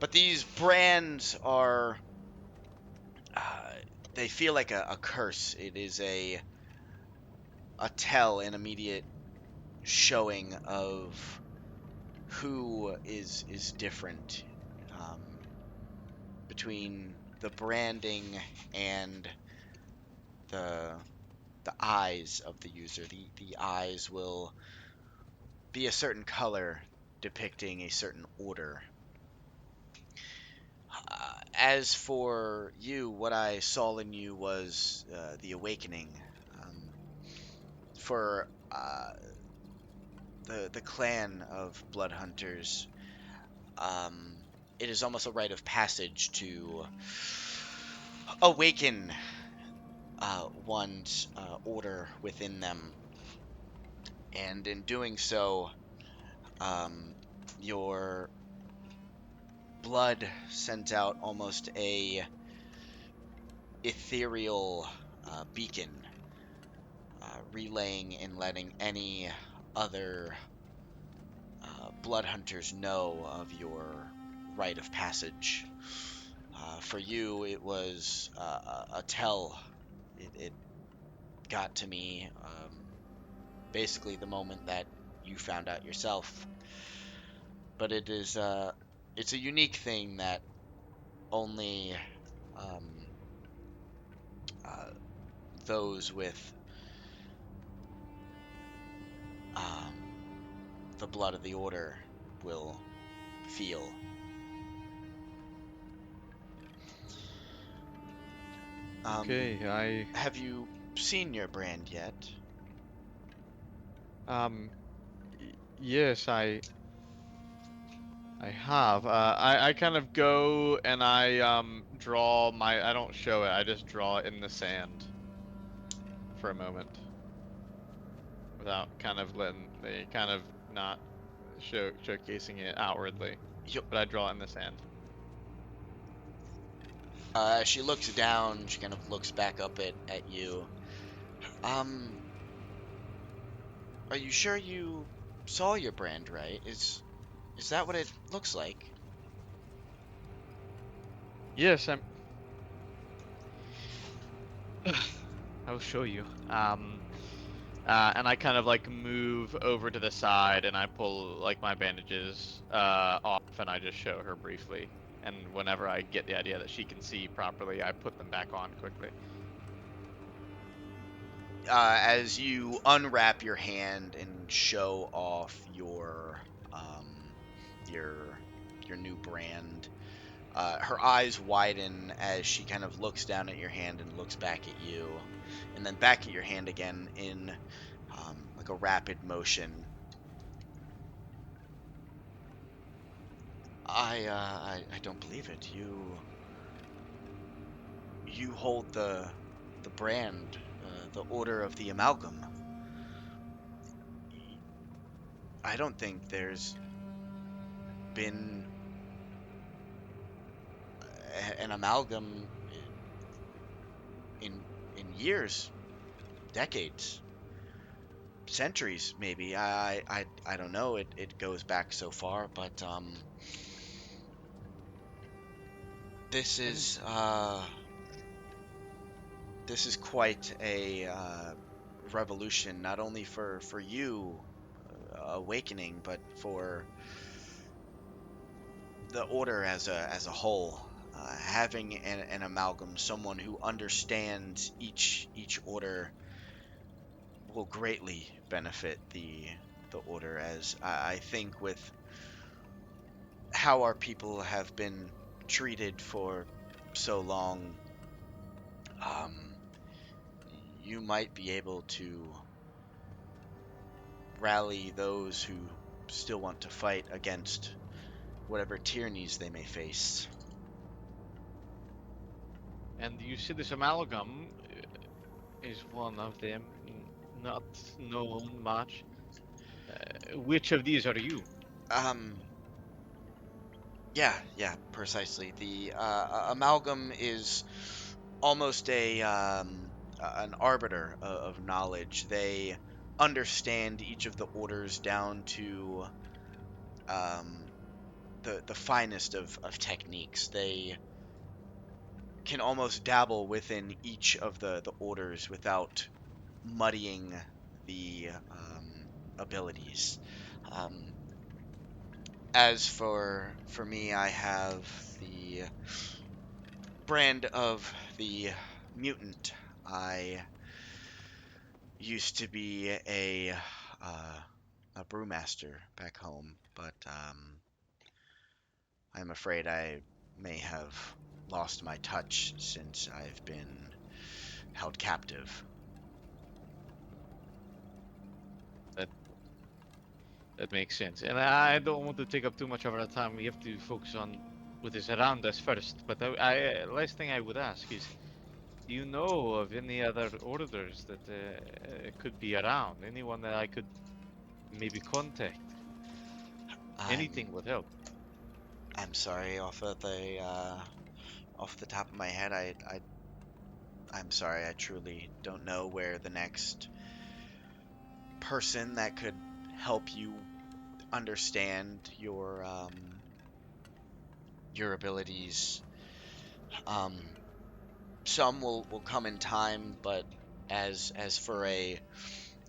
but these brands are they feel like a curse. It is a tell, an immediate showing of who is different between the branding and the eyes of the user. The eyes will be a certain color depicting a certain order. As for you, what I saw in you was the awakening. For the clan of blood hunters, it is almost a rite of passage to awaken one's order within them, and in doing so, your blood sent out almost a ethereal beacon, relaying and letting any other blood hunters know of your rite of passage. For you, it was a tell. It got to me basically the moment that you found out yourself. But it's a unique thing that only um, uh, those with um, the blood of the order will feel. Okay, Have you seen your brand yet? yes, I have. I kind of go and I draw my. I don't show it. I just draw it in the sand for a moment without kind of letting they kind of not showcasing it outwardly, You, but I draw it in the sand. she looks down. She kind of looks back up at you. Um, are you sure you saw your brand right? Is that what it looks like? Yes, I'll show you. And I kind of like move over to the side and I pull like my bandages off and I just show her briefly. And whenever I get the idea that she can see properly, I put them back on quickly. As you unwrap your hand and show off your your new brand, her eyes widen as she kind of looks down at your hand and looks back at you, and then back at your hand again in like a rapid motion. I don't believe it. You hold the brand, the Order of the Amalgam. I don't think there's been an amalgam in years, decades, centuries, maybe. I don't know. It goes back so far, but this is uh, this is quite a revolution, not only for you awakening, but for the order as a whole, having an amalgam, someone who understands each order, will greatly benefit the order. As I think with how our people have been treated for so long, um, you might be able to rally those who still want to fight against whatever tyrannies they may face. And you see this amalgam is one of them, not known much. Which of these are you? Yeah, precisely. The amalgam is almost an arbiter of knowledge. They understand each of the orders down to um, the finest of techniques. They can almost dabble within each of the orders without muddying the abilities. Um, as for me, I have the brand of the mutant. I used to be a brewmaster back home, but I'm afraid I may have lost my touch since I've been held captive. That that makes sense. And I don't want to take up too much of our time. We have to focus on what is around us first. But last thing I would ask is, do you know of any other orders that could be around? Anyone that I could maybe contact? I'm Anything would help. I'm sorry, off the top of my head, I'm sorry, I truly don't know where the next person that could help you understand your abilities. Um, some will come in time, but as for a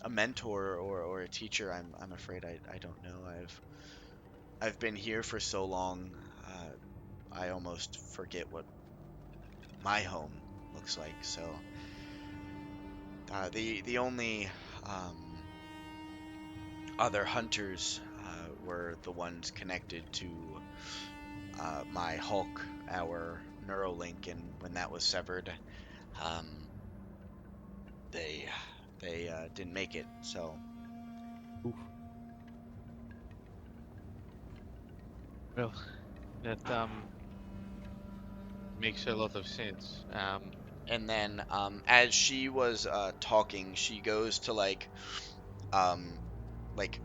mentor or a teacher, I'm afraid I don't know. I've been here for so long, I almost forget what my home looks like. So the only other hunters were the ones connected to my Hulk, our Neuralink, and when that was severed, um, they didn't make it. So Well, that makes a lot of sense. and then as she was talking, she goes to um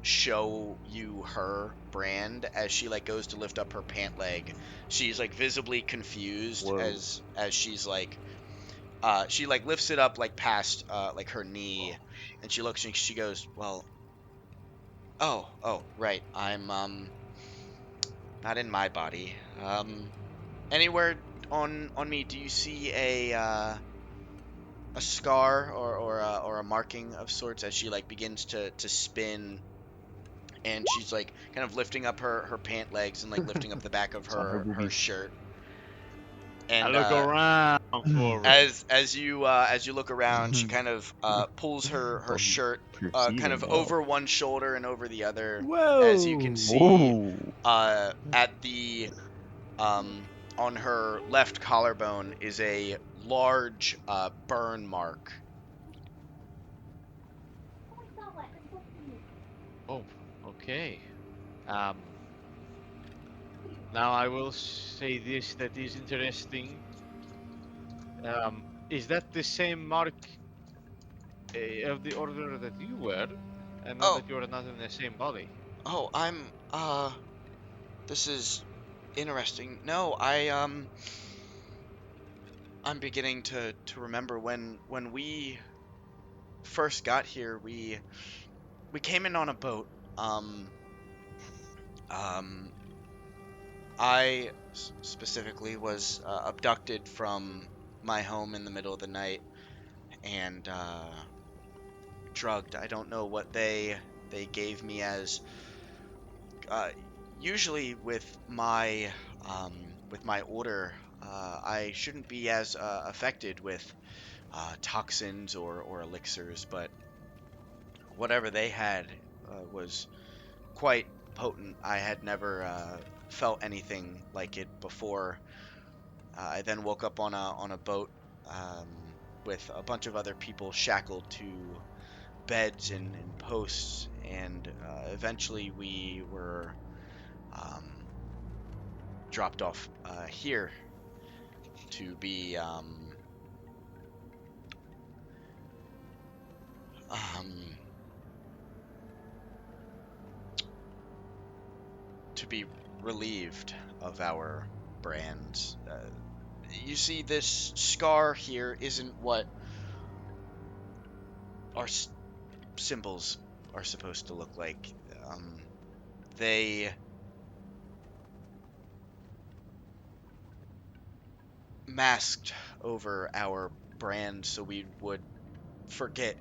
show you her brand. As she goes to lift up her pant leg, she's visibly confused Whoa. as she's she lifts it up past her knee, and she looks and she goes, well, oh, right, I'm not in my body. Anywhere on me, do you see a scar or a marking of sorts? As she begins to spin, and she's kind of lifting up her pant legs and lifting up the back of It's on her her boobies. shirt. I And look around for it. as you look around, she kind of pulls her Don't be shirt kind perceiving of now. over one shoulder and over the other. As you can Whoa! see, Whoa. at the on her left collarbone is a large burn mark. Oh, okay. Um, Now I will say this that is interesting. Is that the same mark of the order that you were? And now Oh, that you're not in the same body. I'm this is interesting. No, I'm beginning to remember when we first got here, we came in on a boat. Um um I specifically was abducted from my home in the middle of the night and drugged. I don't know what they gave me as usually with my order, I shouldn't be as affected with toxins or elixirs, but whatever they had was quite potent. I had never felt anything like it before. I then woke up on a boat um, with a bunch of other people shackled to beds and posts, and eventually we were um, dropped off here to be um, to be relieved of our brands. You see, this scar here isn't what our symbols are supposed to look like. They masked over our brand so we would forget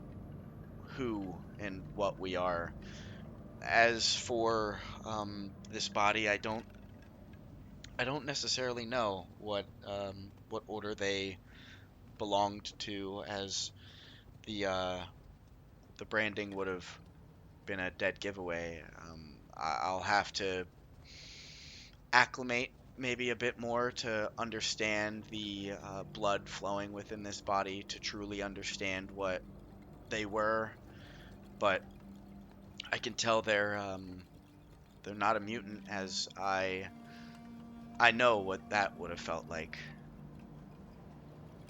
who and what we are. As for this body, I don't necessarily know what order they belonged to, as the branding would have been a dead giveaway. I'll have to acclimate maybe a bit more to understand the blood flowing within this body to truly understand what they were, but I can tell they're not a mutant, as I know what that would have felt like.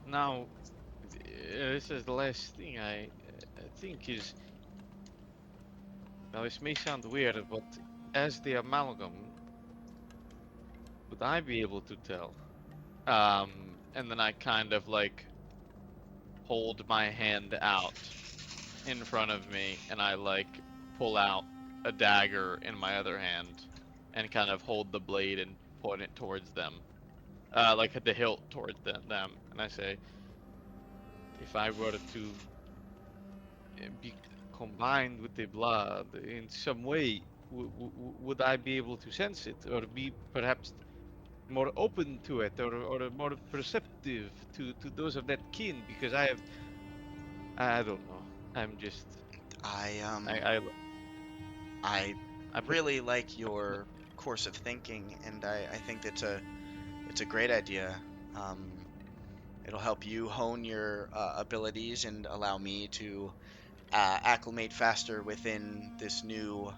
Now, this is the last thing I think is. Now, this may sound weird, but as the amalgam, would I be able to tell? And then I kind of like hold my hand out in front of me, and I like pull out a dagger in my other hand, and kind of hold the blade and point it towards them, like the hilt towards them, and I say, if I were to be combined with the blood in some way, would I be able to sense it, or be perhaps more open to it, or more perceptive to those of that kin? Because I don't know. I'm just I I I I put really like I put your course of thinking, and I think it's a great idea. Um, it'll help you hone your abilities and allow me to acclimate faster within this new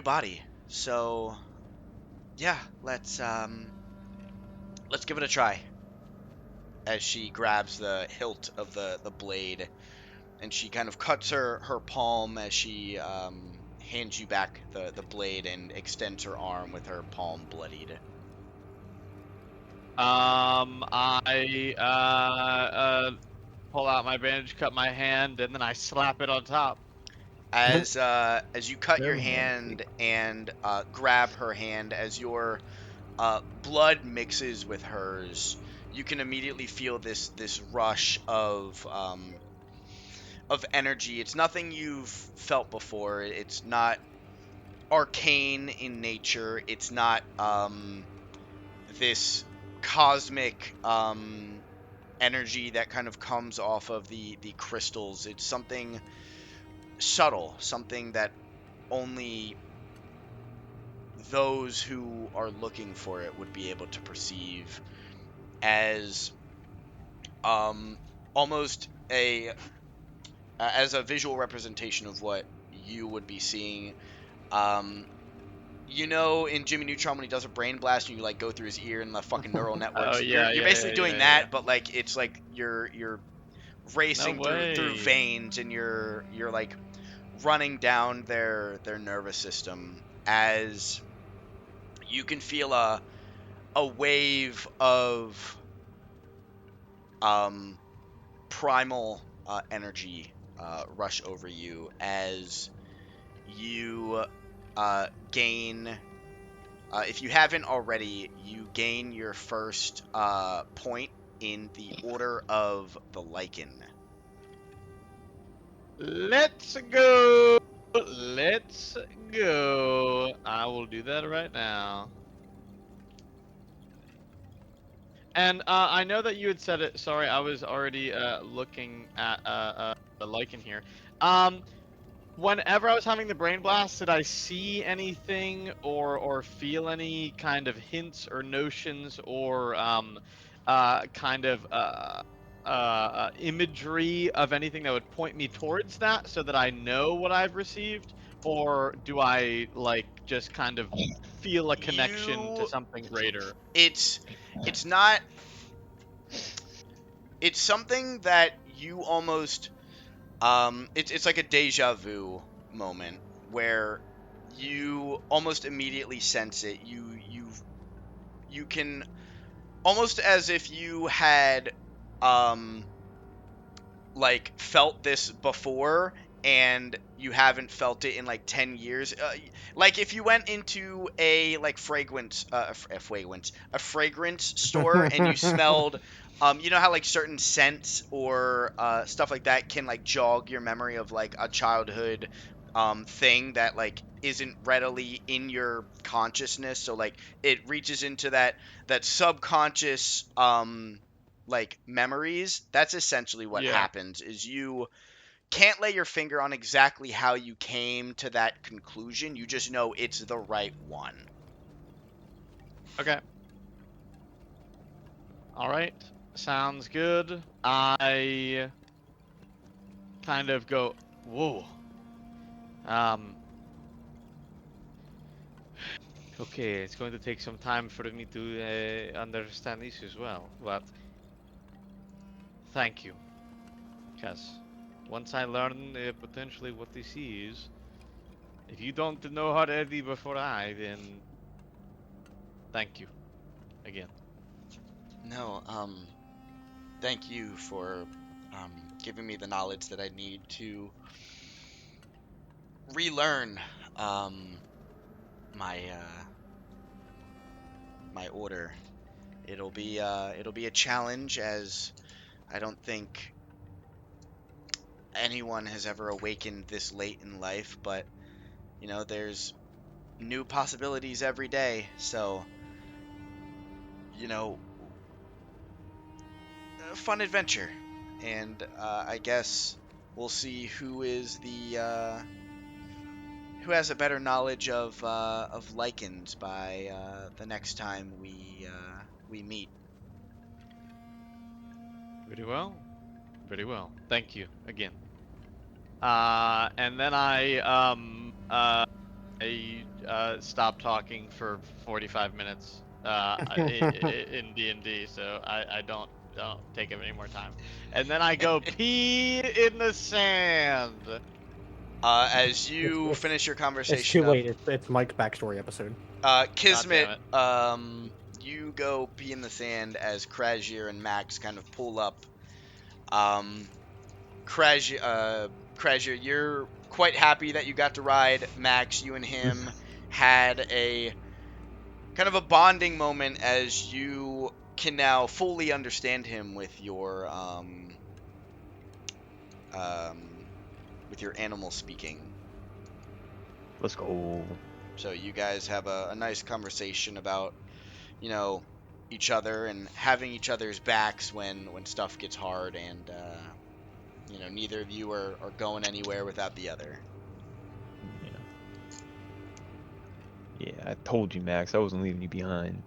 body. So yeah, let's give it a try. As she grabs the hilt of the blade, and she kind of cuts her palm as she hands you back the blade and extends her arm with her palm bloodied. I pull out my bandage, cut my hand, and then I slap it on top. As you cut your Very hand nasty. and grab her hand, as your blood mixes with hers, you can immediately feel this rush of energy. It's nothing you've felt before. It's not arcane in nature. It's not this cosmic energy that kind of comes off of the crystals. It's something subtle, something that only those who are looking for it would be able to perceive, as um almost a as a visual representation of what you would be seeing. um you know, in Jimmy Neutron, when he does a brain blast and you like go through his ear and the fucking neural Oh networks, yeah, you're yeah, basically yeah, doing yeah, yeah. that, but like it's like you're No racing through way. veins, and you're like running down their nervous system, as you can feel a wave of um primal energy rush over you, as you gain, if you haven't already, you gain your first point in the Order of the Lichen. Let's go. Let's go. I will do that right now. And I know that you had said it. Sorry, I was already looking at the lichen here. Whenever I was having the brain blast, did I see anything or feel any kind of hints or notions or kind of imagery of anything that would point me towards that so that I know what I've received? Or do I like just kind of feel a connection to You, something greater? it's not. It's something that you almost it's like a deja vu moment where you almost immediately sense it. You can almost as if you had um like felt this before and you haven't felt it in like 10 years, like if you went into a like a fragrance store and you smelled you know how like certain scents or stuff like that can like jog your memory of like a childhood thing that like isn't readily in your consciousness, so like it reaches into that subconscious like memories. That's essentially what Yeah. happens is you can't lay your finger on exactly how you came to that conclusion. You just know it's the right one. Okay. All right. Sounds good. I kind of go, whoa. Um, okay, it's going to take some time for me to understand this as well, but thank you. Because once I learn potentially what this is, if you don't know already before then thank you again. No, thank you for giving me the knowledge that I need to relearn um my my order. It'll be a challenge, as I don't think anyone has ever awakened this late in life, but you know, there's new possibilities every day. So, you know, a fun adventure. And I guess we'll see who is the who has a better knowledge of lichens by the next time we meet. Very well. Very well. Thank you again. And then I stop talking for 45 minutes in D&D, so I don't take up any more time. And then I go pee in the sand. As It's you it's finish your it's conversation too up, late. It's Mike's backstory episode. God Kismet, damn it. you go pee in the sand as Krazier and Max kind of pull up. Um, Krazier, you're quite happy that you got to ride Max. You and him had a kind of a bonding moment as you can now fully understand him um, with your animal speaking. Let's go. So you guys have a nice conversation about, you know, each other and having each other's backs when stuff gets hard, and you know, neither of you are going anywhere without the other. Yeah. Yeah, I told you, Max, I wasn't leaving you behind.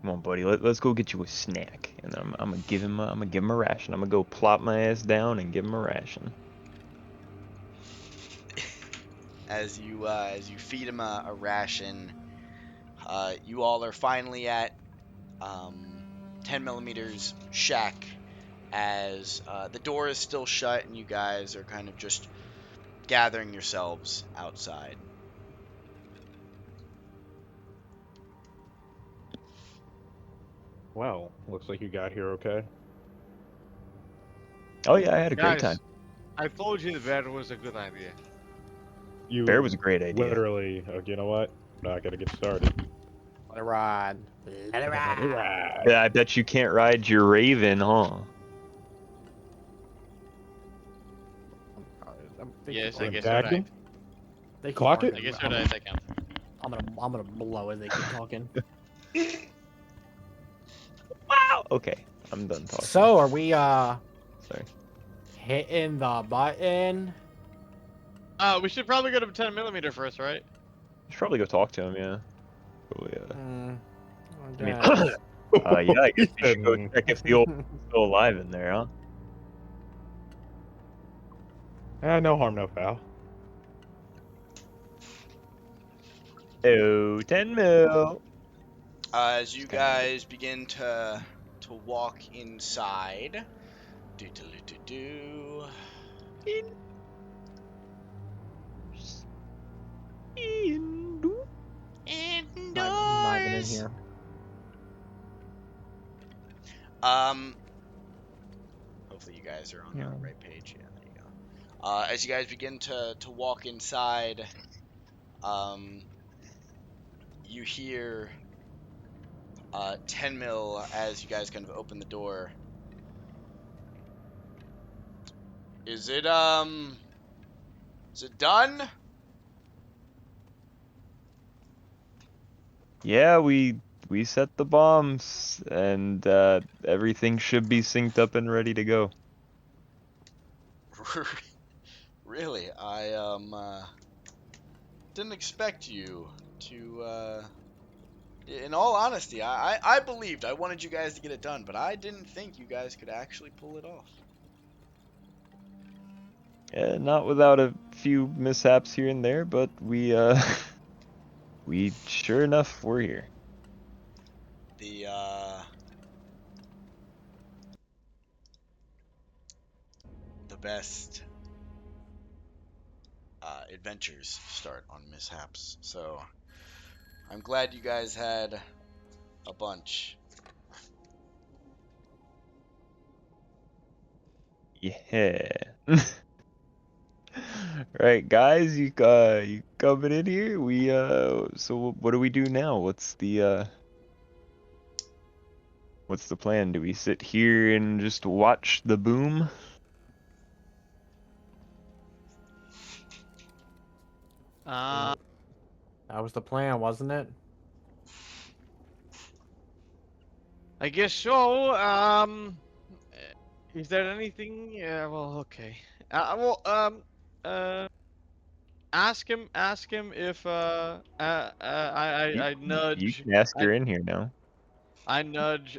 Come on, buddy. Let's go get you a snack, and I'm gonna give him a ration. I'm gonna go plop my ass down and give him a ration. As you feed him a ration, you all are finally at 10 millimeters shack, as the door is still shut and you guys are kind of just gathering yourselves outside. Well, looks like you got here okay. Oh yeah, I had a great time. Guys, I told you the bear was a good idea. Bear was a You great idea. literally, you know what? I gotta get started. Let it ride. Let it ride. Yeah, I bet you can't ride your Raven, huh? They Yes, keep I on- guess you're Attack right. him. They keep Clock it? I arguing. guess you're right. That counts. I'm gonna blow as they keep talking. Wow. Okay, I'm done talking. So are we Sorry. hitting the button? We should probably go to 10mm first, right? Should probably go talk to him. Yeah. Probably, Hmm. I mean, guess. yeah. I guess He we said, should go check if the old still alive in there, huh? No harm, no foul. Oh, 10 mil. As you Just kinda like guys begin to walk inside, do do do do. Not even in Indoors. here. Hopefully you guys are on Yeah. the right page. Yeah, there you go. As you guys begin to walk inside, you hear 10 mil as you guys kind of open the door. Is it done? Yeah, we set the bombs, and everything should be synced up and ready to go. Really? I didn't expect you to in all honesty, I believed I wanted you guys to get it done, but I didn't think you guys could actually pull it off. Not without a few mishaps here and there, but we we sure enough we're here. The best adventures start on mishaps. So I'm glad you guys had a bunch. Yeah. Right, guys, you coming in here? We so what do we do now? What's the plan? Do we sit here and just watch the boom? Uh, That was the plan, wasn't it? I guess so. Is there anything? Yeah. Well, okay. Well, ask him if I You nudge can ask I her in here now. I nudge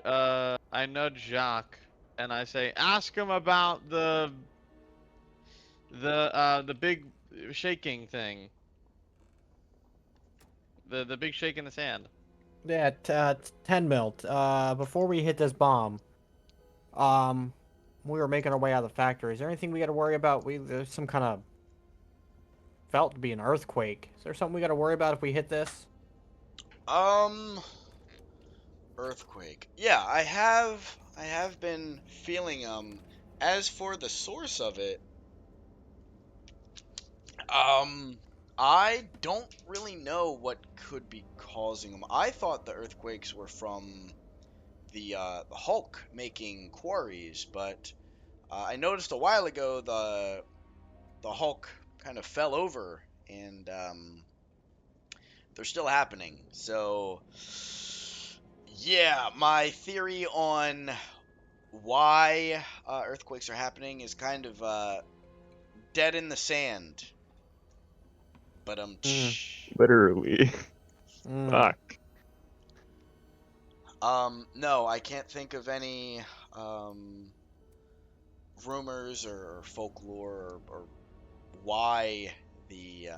Jacques and I say ask him about the big shaking thing. The big shake in the sand. Yeah, 10 mil. Before we hit this bomb, we were making our way out of the factory. Is there anything we got to worry about? There's some kind of felt to be an earthquake. Is there something we got to worry about if we hit this? Um, earthquake. Yeah, I have been feeling as for the source of it, um I don't really know what could be causing them. I thought the earthquakes were from the Hulk making quarries, but I noticed a while ago the Hulk kind of fell over, and they're still happening. So yeah, my theory on why earthquakes are happening is kind of dead in the sand. But Literally. Mm. Fuck. no, I can't think of any um rumors or folklore or why the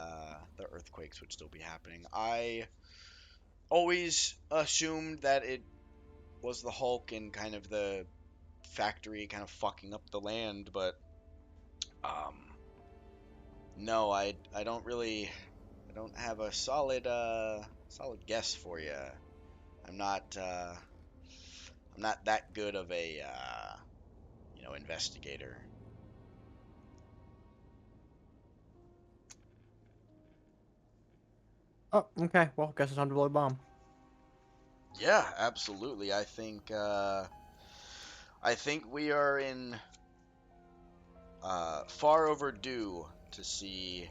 earthquakes would still be happening. I always assumed that it was the Hulk and kind of the factory kind of fucking up the land, but um no, I don't really I don't have a solid guess for you. I'm not I'm not that good of a investigator. Oh, okay. Well, guess it's time to blow a bomb. Yeah, absolutely. I think we are in far overdue to see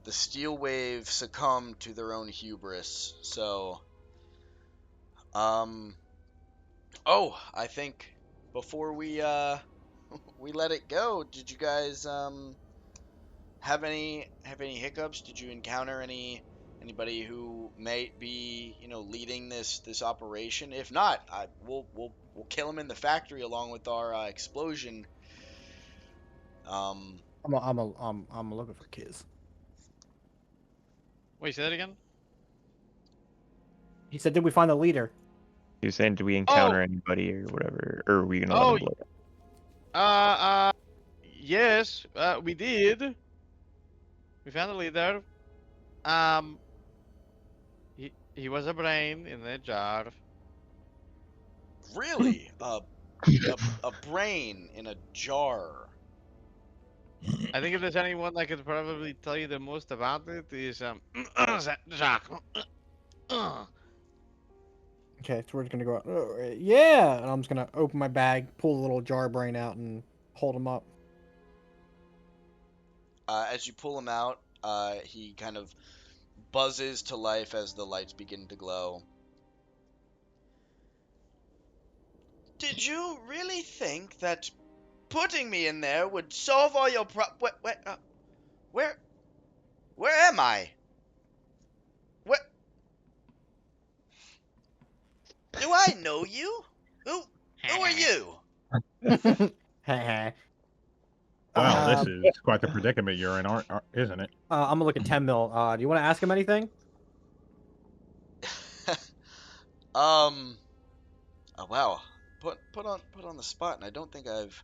the Steel Wave succumb to their own hubris. So, oh, I think before we we let it go, did you guys have any hiccups? Did you encounter anybody who may be leading this operation? If not, we'll kill him in the factory along with our explosion. I'm looking for kids. Wait, say that again? He said, "Did we find the leader?" He was saying, do we encounter anybody or whatever? Or are we gonna let Oh, him blow up? yes, we did. We found the leader. He was a brain in a jar. Really, a brain in a jar. I think if there's anyone that could probably tell you the most about it is Jacques. Okay, so we're just gonna go out. Yeah, and I'm just gonna open my bag, pull a little jar brain out, and hold him up. As you pull him out, he kind of buzzes to life as the lights begin to glow. Did you really think that putting me in there would solve all your where am I? Where do I know you? Who are you? Well, this Um, is quite the predicament you're in, isn't it? I'm gonna look at 10 mil. Do you want to ask him anything? Oh, wow. Put on the spot, and I don't think I've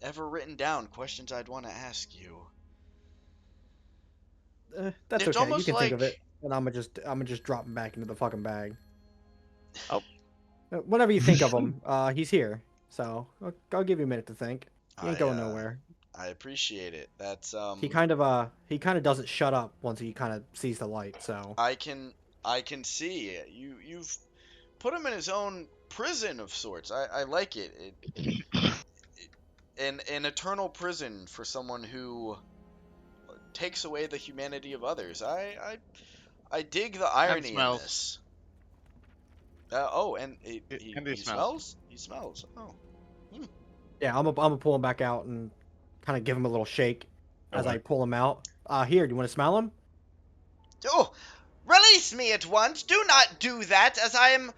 ever written down questions I'd want to ask you. That's It's okay. You almost can think of like it, and I'm gonna just drop him back into the fucking bag. Oh. Whenever you think of him, he's here. So I'll give you a minute to think. He ain't going nowhere. I appreciate it. That's He kind of doesn't shut up once he kind of sees the light. So I can see it. You've put him in his own prison of sorts. I like it. An eternal prison for someone who takes away the humanity of others. I dig the irony in smells. this. Oh, and he smells. smells. He smells. Oh. yeah, I'm gonna pull him back out and kind of give him a little shake as I Okay. pull him out. Here, do you want to smell him? Oh, release me at once. Do not do that, as I am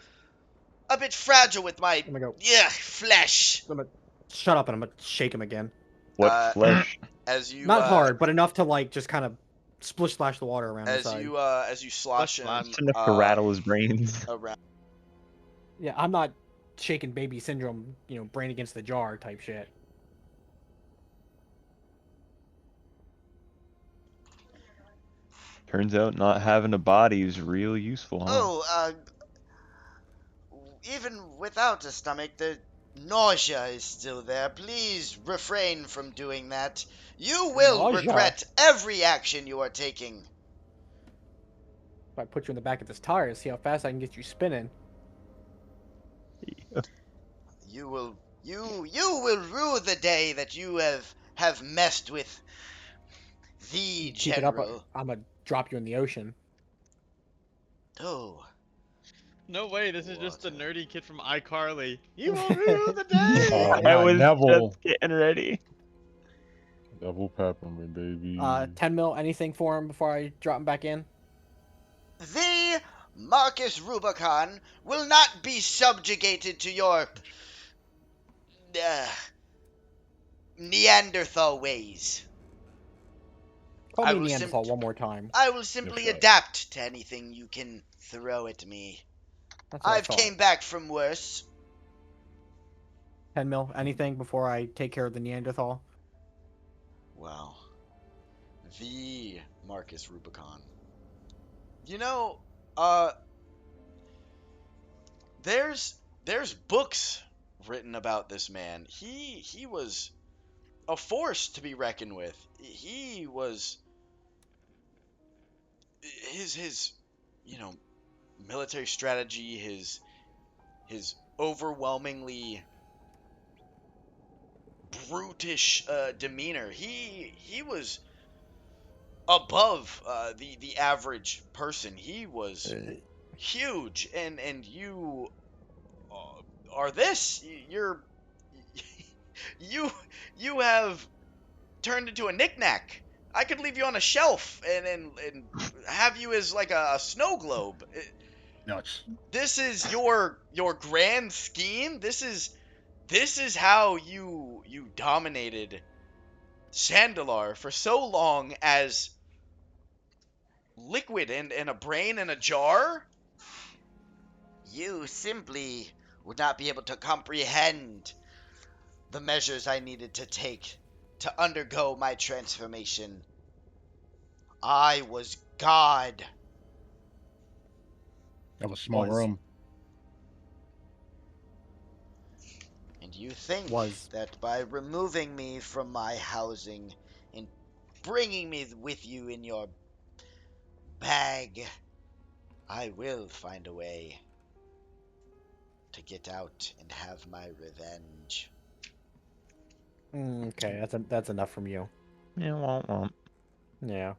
a bit fragile with my I'm gonna go. flesh. I'm gonna shut up and I'm gonna shake him again. What flesh? As you Not hard, but enough to like just kind of splish splash the water around his as side. you slosh him Splash. Just enough to rattle his brains. around. Yeah, I'm not shaking baby syndrome, brain against the jar type shit. Turns out not having a body is real useful, huh? Oh, even without a stomach, the nausea is still there. Please refrain from doing that. You will Nausea? regret every action you are taking. If I put you in the back of this tire, see how fast I can get you spinning. You will rue the day that you have messed with the Keep it up, general. I'm gonna drop you in the ocean. Oh, No way, this is just the Water. nerdy kid from iCarly. You will rue the day! I Yeah, was Neville. just getting ready. Double peppermint, baby. 10 mil, anything for him before I drop him back in? the Marcus Rubicon will not be subjugated to your Neanderthal ways. Call I me will Neanderthal one more time. I will simply Yes, sir. adapt to anything you can throw at me. That's what I I've thought. came back from worse. 10 mil, anything before I take care of the Neanderthal? Wow. The Marcus Rubicon. You know, there's books written about this man. He was a force to be reckoned with. He was his military strategy, his overwhelmingly brutish demeanor. He was above the average person. He was huge, and you are this. You're you you have turned into a knickknack. I could leave you on a shelf and have you as like a snow globe. Nuts. This is your grand scheme. This is how you dominated Sandalar for so long as liquid and a brain in a jar. You simply would not be able to comprehend the measures I needed to take to undergo my transformation. I was God. That was a small Was- room. And you think Was- that by removing me from my housing and bringing me with you in your bag, I will find a way to get out and have my revenge. Okay, that's enough from you. Yeah, won't. Yeah.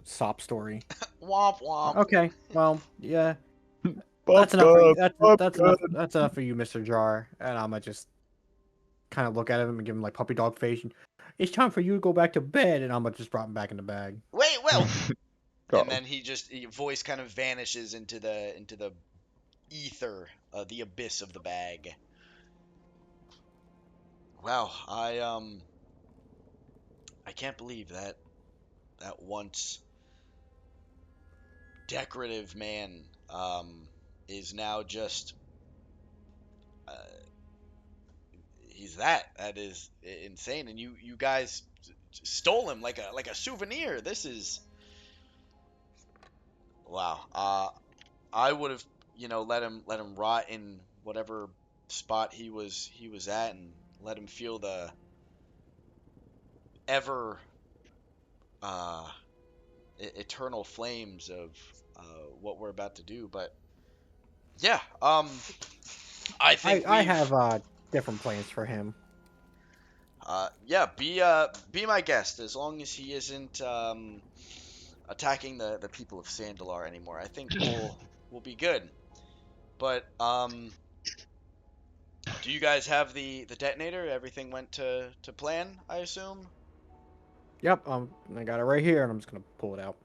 Sob story. Womp womp. Okay, well, yeah. That's That's enough for you. That's enough for you, Mr. Jar. And I'm gonna just kind of look at him and give him like puppy dog face. And, it's time for you to go back to bed, and I'm gonna just drop him back in the bag. Wait, well. Oh. And then his voice kind of vanishes into the ether, the abyss of the bag. Wow, I can't believe that once decorative man is now just he's that is insane, and you guys stole him like a souvenir. This is wow. I would have let him rot in whatever spot he was at, and let him feel the ever uh eternal flames of what we're about to do. But yeah, I think I we've have different plans for him. yeah, be my guest, as long as he isn't attacking the people of Sandalar anymore. I think we'll be good. But do you guys have the detonator? Everything went to plan, I assume. Yep, I got it right here, and I'm just gonna pull it out.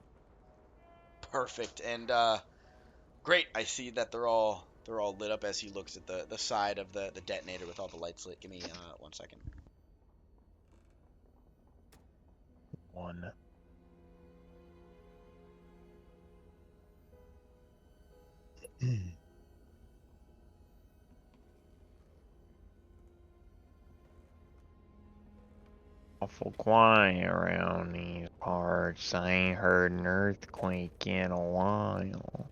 Perfect. And great. I see that they're all lit up as he looks at the side of the detonator with all the lights lit. Give me 1 second. One. Awful quiet around these parts. I ain't heard an earthquake in a while.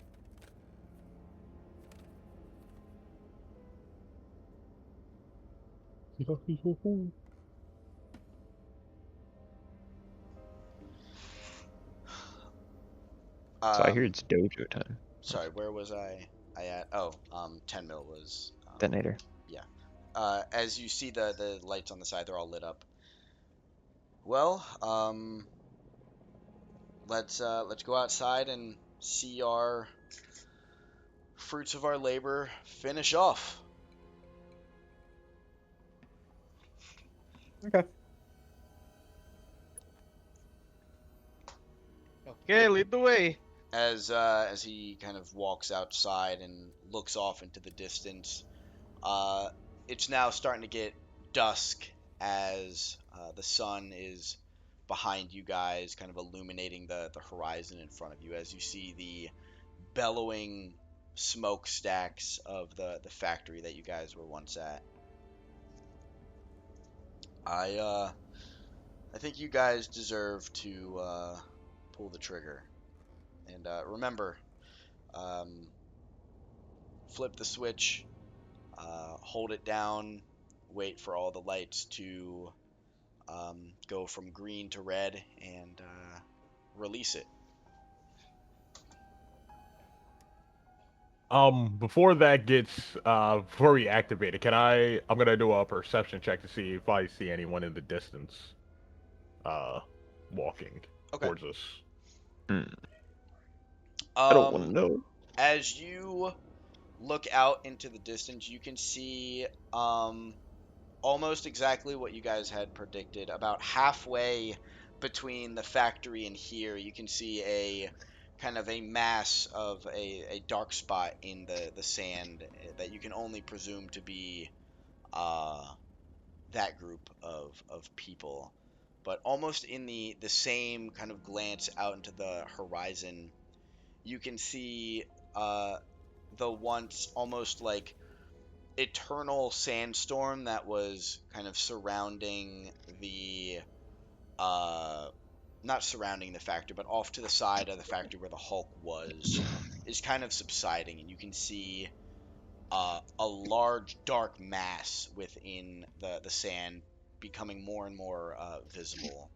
So I hear it's dojo time. Sorry, where was I at? Oh, 10 mil was Detonator. yeah. As you see the lights on the side, they're all lit up. Well, let's go outside and see our fruits of our labor finish off. Okay. Okay, lead the way. As he kind of walks outside and looks off into the distance, it's now starting to get dusk as the sun is behind you guys, kind of illuminating the horizon in front of you, as you see the bellowing smokestacks of the factory that you guys were once at. I think you guys deserve to pull the trigger. And remember, flip the switch, hold it down, wait for all the lights to go from green to red, and release it. Before that gets before we activate it, I'm gonna do a perception check to see if I see anyone in the distance walking. Okay. towards us. I don't want to Um, know. as you look out into the distance, you can see almost exactly what you guys had predicted. About halfway between the factory and here, you can see a kind of a mass of a dark spot in the sand that you can only presume to be that group of people. But almost in the same kind of glance out into the horizon, you can see uh, the once almost like eternal sandstorm that was kind of surrounding the not surrounding the factory, but off to the side of the factory where the Hulk was, is kind of subsiding, and you can see a large dark mass within the sand becoming more and more visible.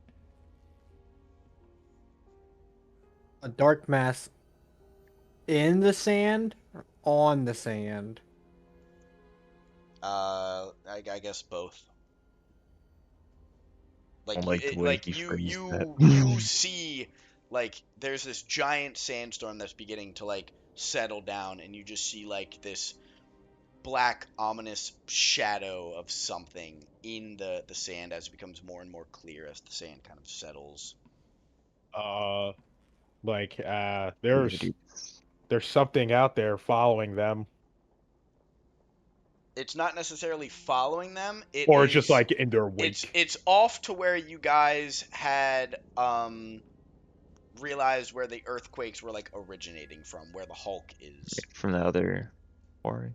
A dark mass in the sand or on the sand? I guess both. I Like don't you, like the way like he phrased that. you see, like there's this giant sandstorm that's beginning to like settle down, and you just see like this black ominous shadow of something in the sand as it becomes more and more clear as the sand kind of settles. There's something out there following them, It's not necessarily following them. It or it's just is like in their it's wake. it's off to where you guys had realized where the earthquakes were like originating from, where the Hulk is. From the other quarry.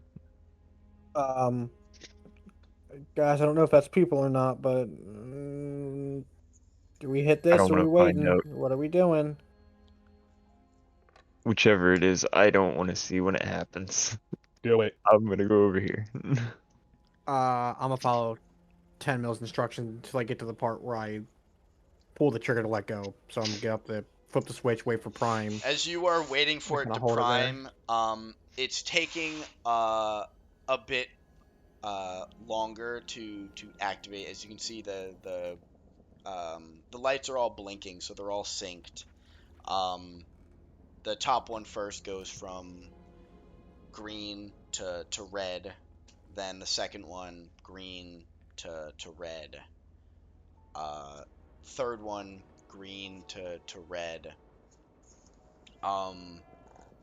Um, guys, I don't know if that's people or not, but do we hit I this don't or want we to find waiting? out. What are we doing? Whichever it is, I don't want to see when it happens. Do it. I'm gonna go over here. I'm gonna follow 10 mils instruction until I get to the part where I pull the trigger to let go. So I'm gonna get up the flip the switch, wait for prime. As you are waiting for Just it gonna to hold it there. prime, it's taking a bit longer to activate. As you can see, the lights are all blinking, so they're all synced. The top one first goes from green to red, then the second one green to red. Third one green to red. Um,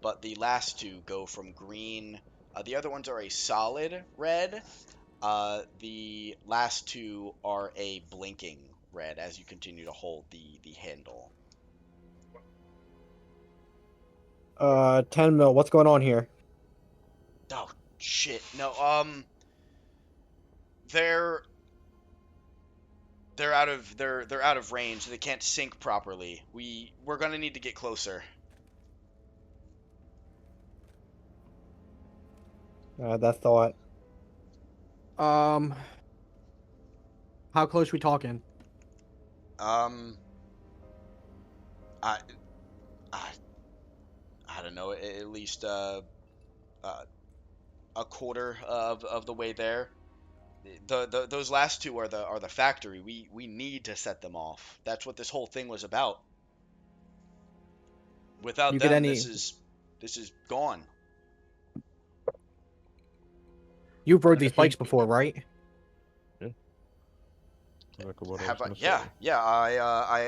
but the last two go from green. The other ones are a solid red. The last two are a blinking red as you continue to hold the handle. 10 mil. What's going on here? Oh shit! No, they're they're out of range. They can't sync properly. We're gonna need to get closer. That thought. Um, how close we talking? Um, I I I don't know. At least uh a quarter of the way there. Those last two are the factory. We need to set them off. That's what this whole thing was about. Without You get them, any? this is gone. You've rode I these bikes think. before, right? Yeah. Exactly what I was Have I? gonna Yeah, say. yeah.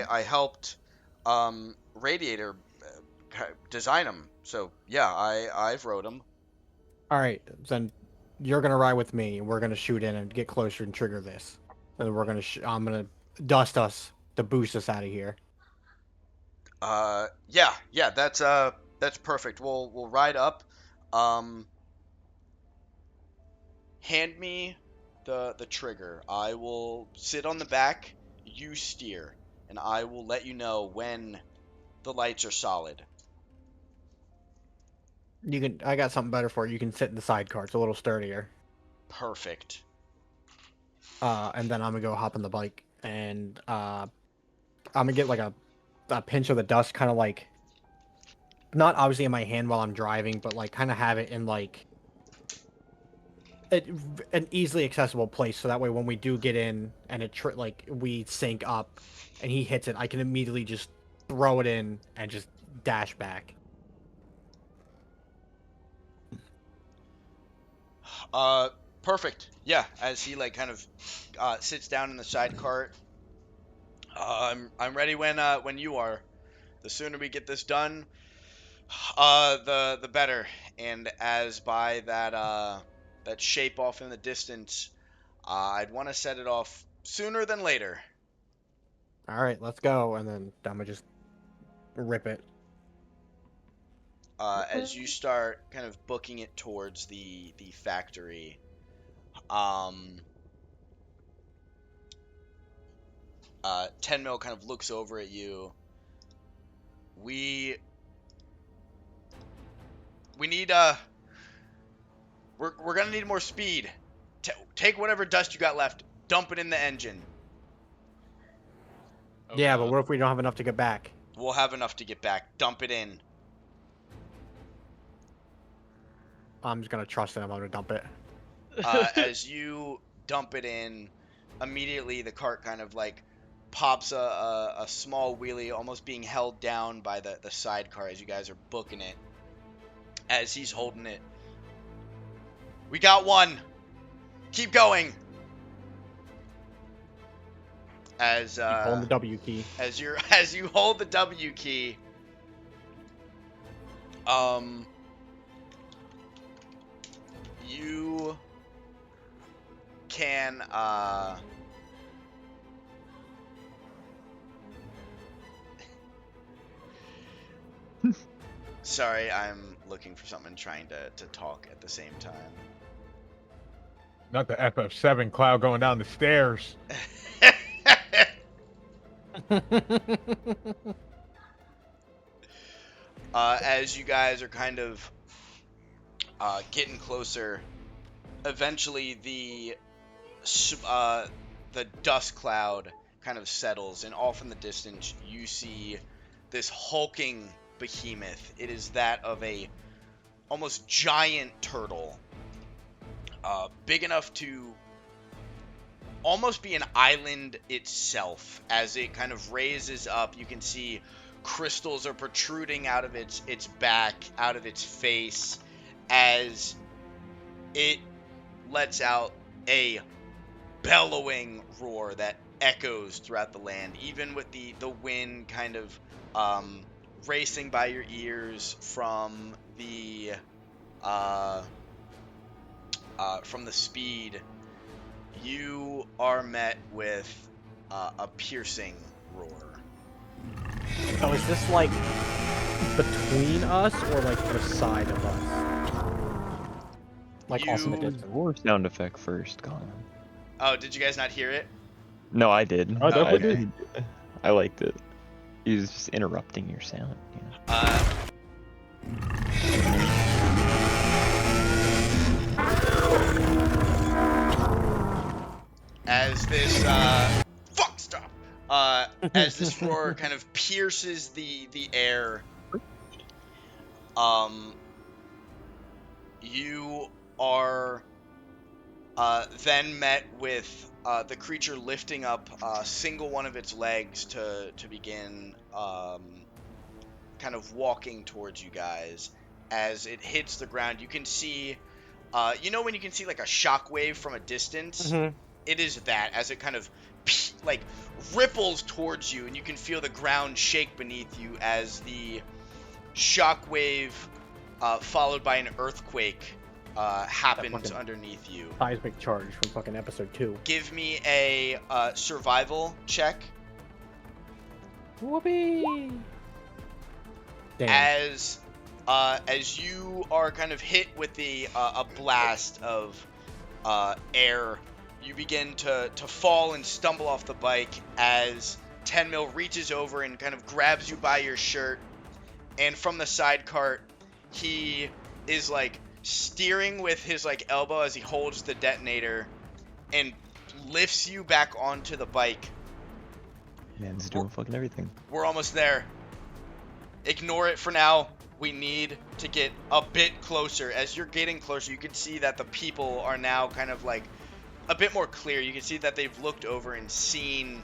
I helped Radiator design them. So yeah, I've rode them. All right, then you're gonna ride with me. And we're gonna shoot in and get closer and trigger this. And we're gonna. I'm gonna dust us to boost us out of here. Yeah. That's perfect. We'll ride up. Um, hand me the trigger. I will sit on the back. You steer, and I will let you know when the lights are solid. You can. I got something better for you. You can sit in the sidecar. It's a little sturdier. Perfect. And then I'm gonna go hop on the bike and I'm gonna get like a pinch of the dust, kind of like not obviously in my hand while I'm driving, but like kind of have it in like an easily accessible place, so that way when we do get in and like we sync up and he hits it, I can immediately just throw it in and just dash back. Perfect. Yeah, as he like kind of sits down in the side cart. I'm ready when you are. The sooner we get this done, the better. And as by that shape off in the distance, I'd want to set it off sooner than later. All right, let's go, and then I'm gonna just rip it. As you start kind of booking it towards the factory, 10 mil kind of looks over at you. We need we're gonna need more speed. Take whatever dust you got left, dump it in the engine. Oh, Yeah, God. but what if we don't have enough to get back? We'll have enough to get back. Dump it in. I'm just gonna trust him. I'm gonna dump it. As you dump it in, immediately the cart kind of like pops a small wheelie, almost being held down by the sidecar as you guys are booking it. As he's holding it, we got one. Keep going. As Hold the W key. as you hold the W key, you can sorry, I'm looking for something, trying to talk at the same time. Not the FF7 cloud going down the stairs. As you guys are kind of getting closer, eventually the dust cloud kind of settles, and off in the distance you see this hulking behemoth. It is that of a almost giant turtle, big enough to almost be an island itself. As it kind of raises up, you can see crystals are protruding out of its back, out of its face, as it lets out a bellowing roar that echoes throughout the land, even with the wind kind of racing by your ears from the speed. You are met with a piercing roar. So is this like between us or like beside of us? Like off in the You- distance. Roar sound effect first, Colin. Oh, did you guys not hear it? No, I did. I definitely okay. did. I liked it. He was just interrupting your sound. Yeah. As this stop. As this roar kind of pierces the air, you are then met with the creature lifting up a single one of its legs to begin kind of walking towards you guys. As it hits the ground, you can see, when you can see like a shockwave from a distance? Mm-hmm. It is that, as it kind of like ripples towards you, and you can feel the ground shake beneath you as the shockwave followed by an earthquake happens fucking underneath you. Seismic charge from fucking episode 2. Give me a survival check. Whoopee! Damn. As you are kind of hit with a blast of air, you begin to fall and stumble off the bike as 10 mil reaches over and kind of grabs you by your shirt, and from the side cart he is like steering with his like elbow as he holds the detonator and lifts you back onto the bike. Man's doing fucking everything. We're almost there. Ignore it for now. We need to get a bit closer. As you're getting closer, you can see that the people are now kind of like a bit more clear. You can see that they've looked over and seen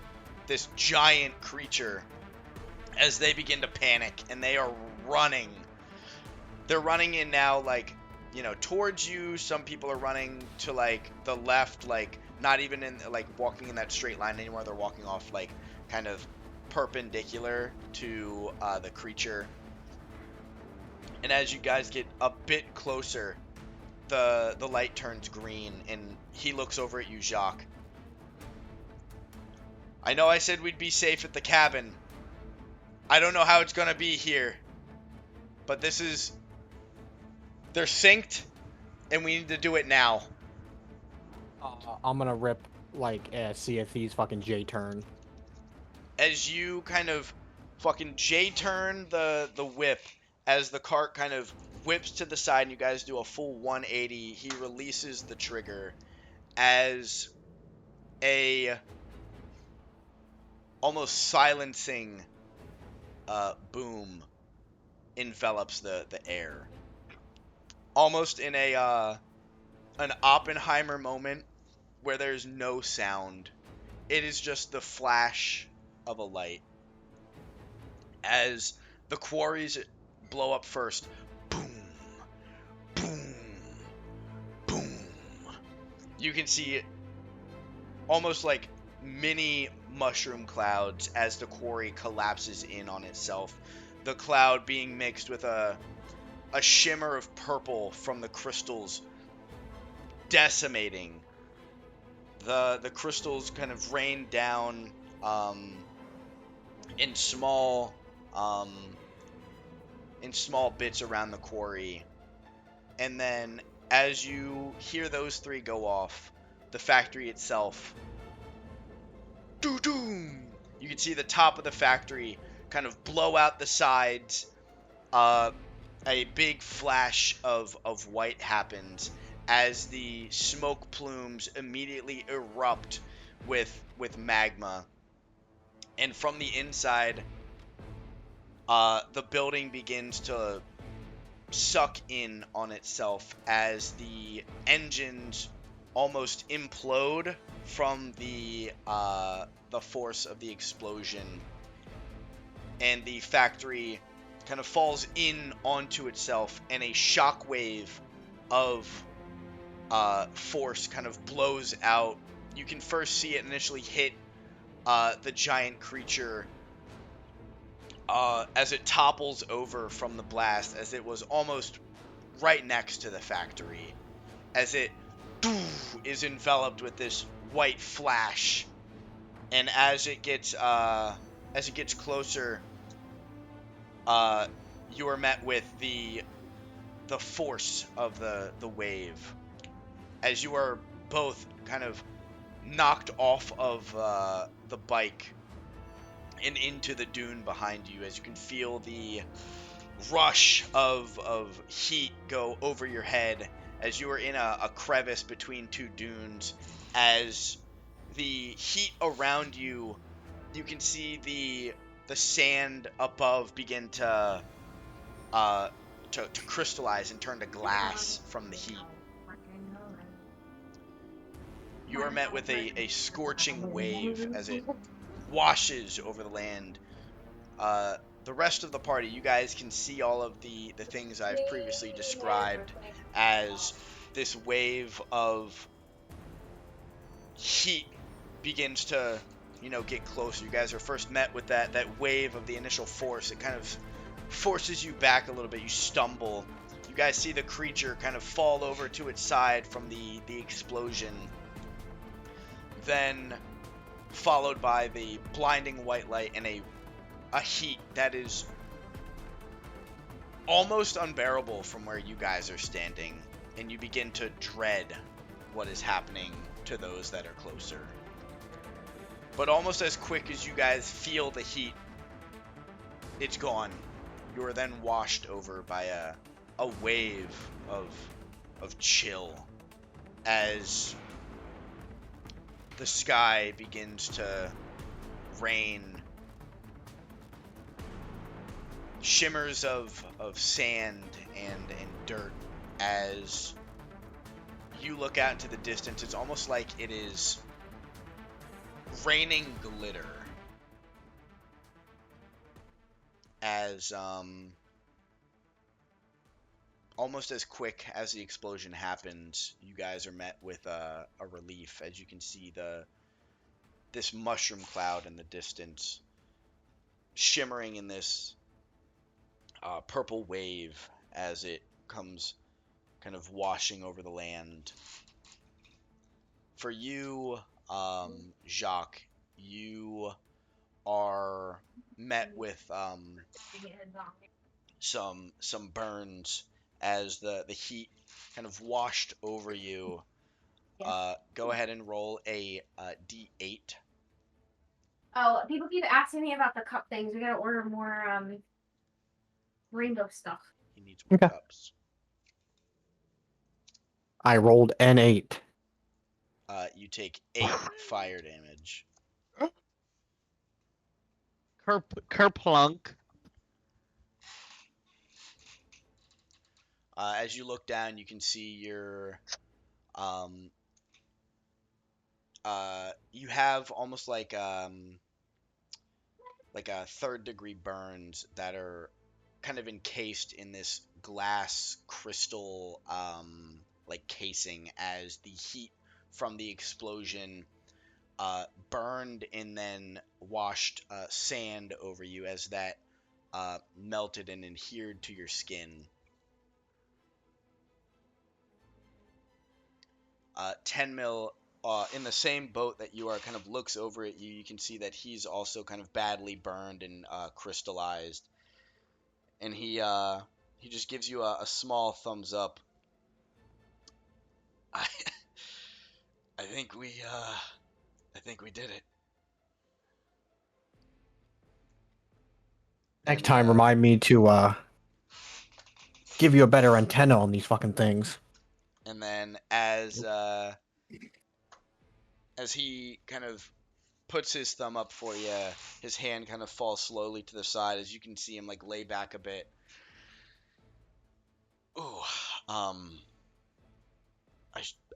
this giant creature as they begin to panic, and they are running. They're running in now, like, you know, towards you. Some people are running to, like, the left, like, not even in, like, walking in that straight line anymore. They're walking off, like, kind of perpendicular to the creature. And as you guys get a bit closer, the light turns green, and he looks over at you, Jacques. I know I said we'd be safe at the cabin. I don't know how it's gonna be here, but this is... They're synced, and we need to do it now. I'm gonna rip like a Sea of Thieves fucking J-turn. As you kind of fucking J-turn the whip, as the cart kind of whips to the side and you guys do a full 180, he releases the trigger as a almost silencing boom envelops the air. Almost in an Oppenheimer moment where there's no sound. It is just the flash of a light. As the quarries blow up first. Boom. Boom. Boom. You can see almost like mini mushroom clouds as the quarry collapses in on itself. The cloud being mixed with a shimmer of purple from the crystals, decimating. The crystals kind of rain down in small bits around the quarry. And then as you hear those three go off, the factory itself, doo-doom! You can see the top of the factory kind of blow out the sides. A big flash of white happens as the smoke plumes immediately erupt with magma. And from the inside, the building begins to suck in on itself as the engines almost implode from the force of the explosion, and the factory kind of falls in onto itself, and a shockwave of force kind of blows out. You can first see it initially hit the giant creature as it topples over from the blast, as it was almost right next to the factory, as it is enveloped with this white flash. And as it gets closer, you are met with the force of the wave, as you are both kind of knocked off of the bike and into the dune behind you, as you can feel the rush of heat go over your head as you are in a crevice between two dunes. As the heat around you, you can see the sand above begin to crystallize and turn to glass from the heat. You are met with a scorching wave as it washes over the land. The rest of the party, you guys can see all of the things I've previously described as this wave of heat begins to, get closer. You guys are first met with that wave of the initial force. It kind of forces you back a little bit. You stumble. You guys see the creature kind of fall over to its side from the explosion. Then followed by the blinding white light and a heat that is almost unbearable from where you guys are standing, and you begin to dread what is happening to those that are closer. But almost as quick as you guys feel the heat, it's gone. You are then washed over by a wave of chill as the sky begins to rain shimmers of sand and dirt. As you look out into the distance, it's almost like it is raining glitter. as almost as quick as the explosion happens, you guys are met with a relief as you can see this mushroom cloud in the distance shimmering in this purple wave as it comes kind of washing over the land. For you, Jacques, you are met with some burns as the heat kind of washed over you. Go ahead and roll a d8. Oh, people keep asking me about the cup things. We gotta order more rainbow stuff. He needs more Okay. cups. I rolled an 8. You take 8 fire damage. Kerplunk. As you look down, you can see you have almost like a third-degree burns that are kind of encased in this glass crystal like casing as the heat from the explosion burned and then washed sand over you as that melted and adhered to your skin. 10 mil in the same boat that you are kind of looks over at you. You can see that he's also kind of badly burned and crystallized, and he just gives you a small thumbs up. I I think we did it. Next And time, remind me to give you a better antenna on these fucking things. and then as he kind of puts his thumb up for you, his hand kind of falls slowly to the side as you can see him like lay back a bit. Ooh, I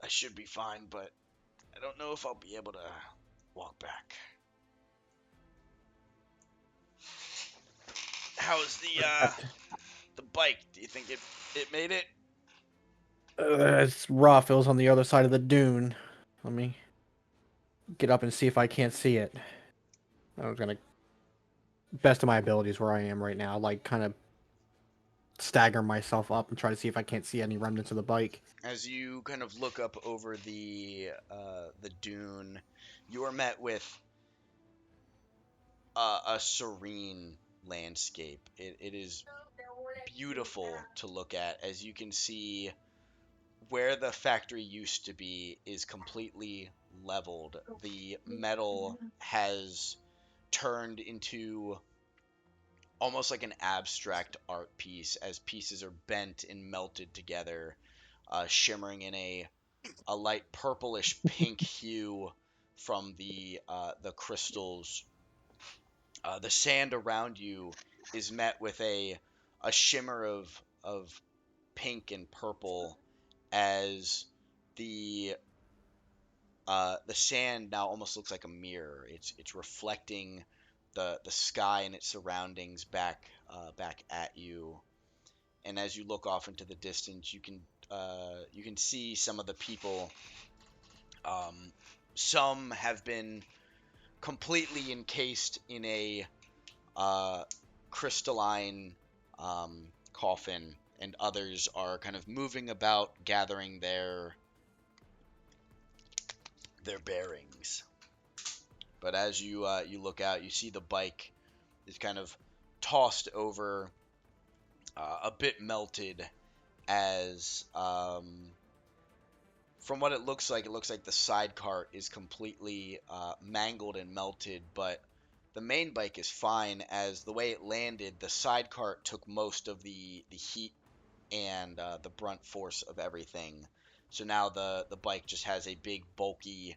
should be fine, but I don't know if I'll be able to walk back. How's the bike? Do you think it made it? It's rough. It was on the other side of the dune. Let me get up and see if I can't see it. I was gonna, best of my abilities where I am right now, like kind of stagger myself up and try to see if I can't see any remnants of the bike. As you kind of look up over the dune, you are met with a serene landscape. It is beautiful to look at. As you can see, where the factory used to be is completely leveled. The metal has turned into almost like an abstract art piece as pieces are bent and melted together, shimmering in a light purplish pink hue from the crystals. The sand around you is met with a shimmer of pink and purple as the sand now almost looks like a mirror. It's reflecting the sky and its surroundings back at you. And as you look off into the distance, you can see some of the people. Some have been completely encased in a crystalline coffin, and others are kind of moving about, gathering their bearings. But as you look out, you see the bike is kind of tossed over, a bit melted, as from what it looks like the side cart is completely mangled and melted, but the main bike is fine. As the way it landed, the side cart took most of the heat and the brunt force of everything. So now the bike just has a big bulky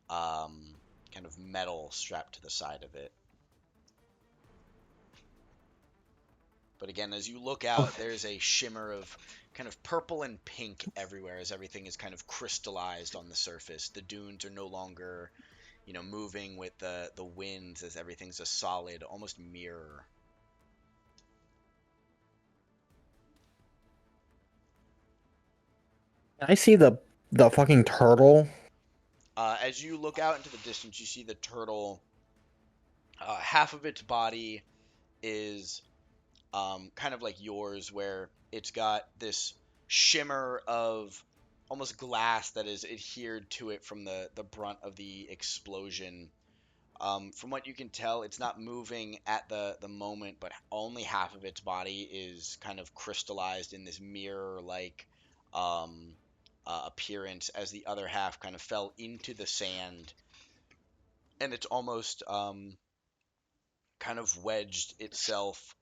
kind of metal strapped to the side of it. But again, as you look out, there's a shimmer of kind of purple and pink everywhere as everything is kind of crystallized on the surface. The dunes are no longer, moving with the winds, as everything's a solid, almost mirror. I see the fucking turtle. As you look out into the distance, you see the turtle. Half of its body is kind of like yours, where it's got this shimmer of almost glass that is adhered to it from the brunt of the explosion. From what you can tell, it's not moving at the moment, but only half of its body is kind of crystallized in this mirror-like appearance, as the other half kind of fell into the sand, and it's almost kind of wedged itself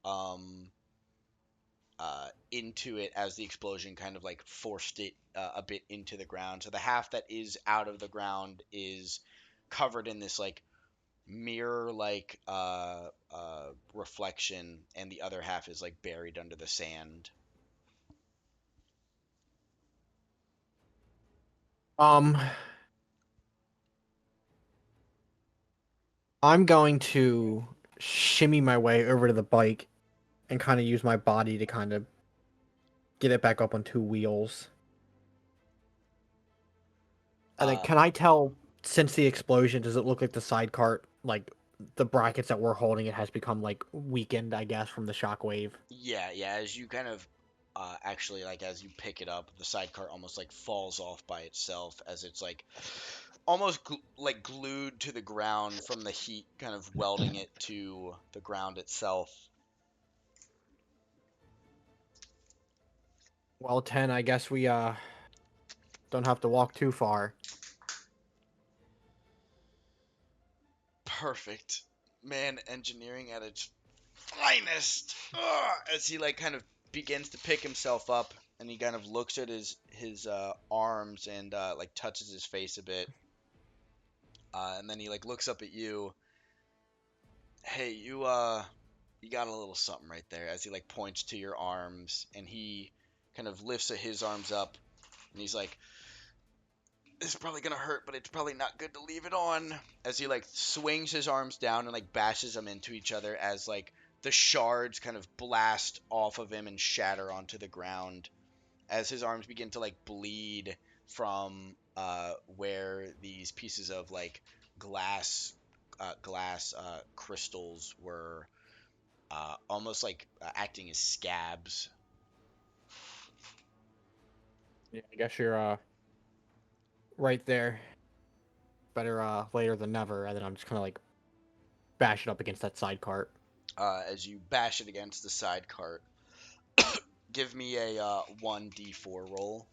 into it as the explosion kind of like forced it a bit into the ground. So the half that is out of the ground is covered in this like mirror like reflection, and the other half is like buried under the sand. Um, I'm going to shimmy my way over to the bike and kind of use my body to kind of get it back up on two wheels. And then, Uh, can I tell, since the explosion, does it look like the side cart, like the brackets that we're holding it has become like weakened, I guess, from the shockwave? yeah. As you kind of actually like as you pick it up, the sidecar almost like falls off by itself as it's like almost like glued to the ground from the heat, kind of welding it to the ground itself. Well, 10, I guess we don't have to walk too far. Perfect. Man, engineering at its finest. Ugh, as he like kind of begins to pick himself up, and he kind of looks at his arms and like touches his face a bit, and then he like looks up at you. Hey, you got a little something right there. As he like points to your arms, and he kind of lifts his arms up, and he's like, "It's probably gonna hurt, but it's probably not good to leave it on." As he like swings his arms down and like bashes them into each other, as like the shards kind of blast off of him and shatter onto the ground, as his arms begin to like bleed from where these pieces of like glass crystals were almost like acting as scabs. Yeah, I guess you're right there. Better later than never. And then I'm just kind of like bash it up against that side cart. As you bash it against the side cart, give me a 1d4 roll.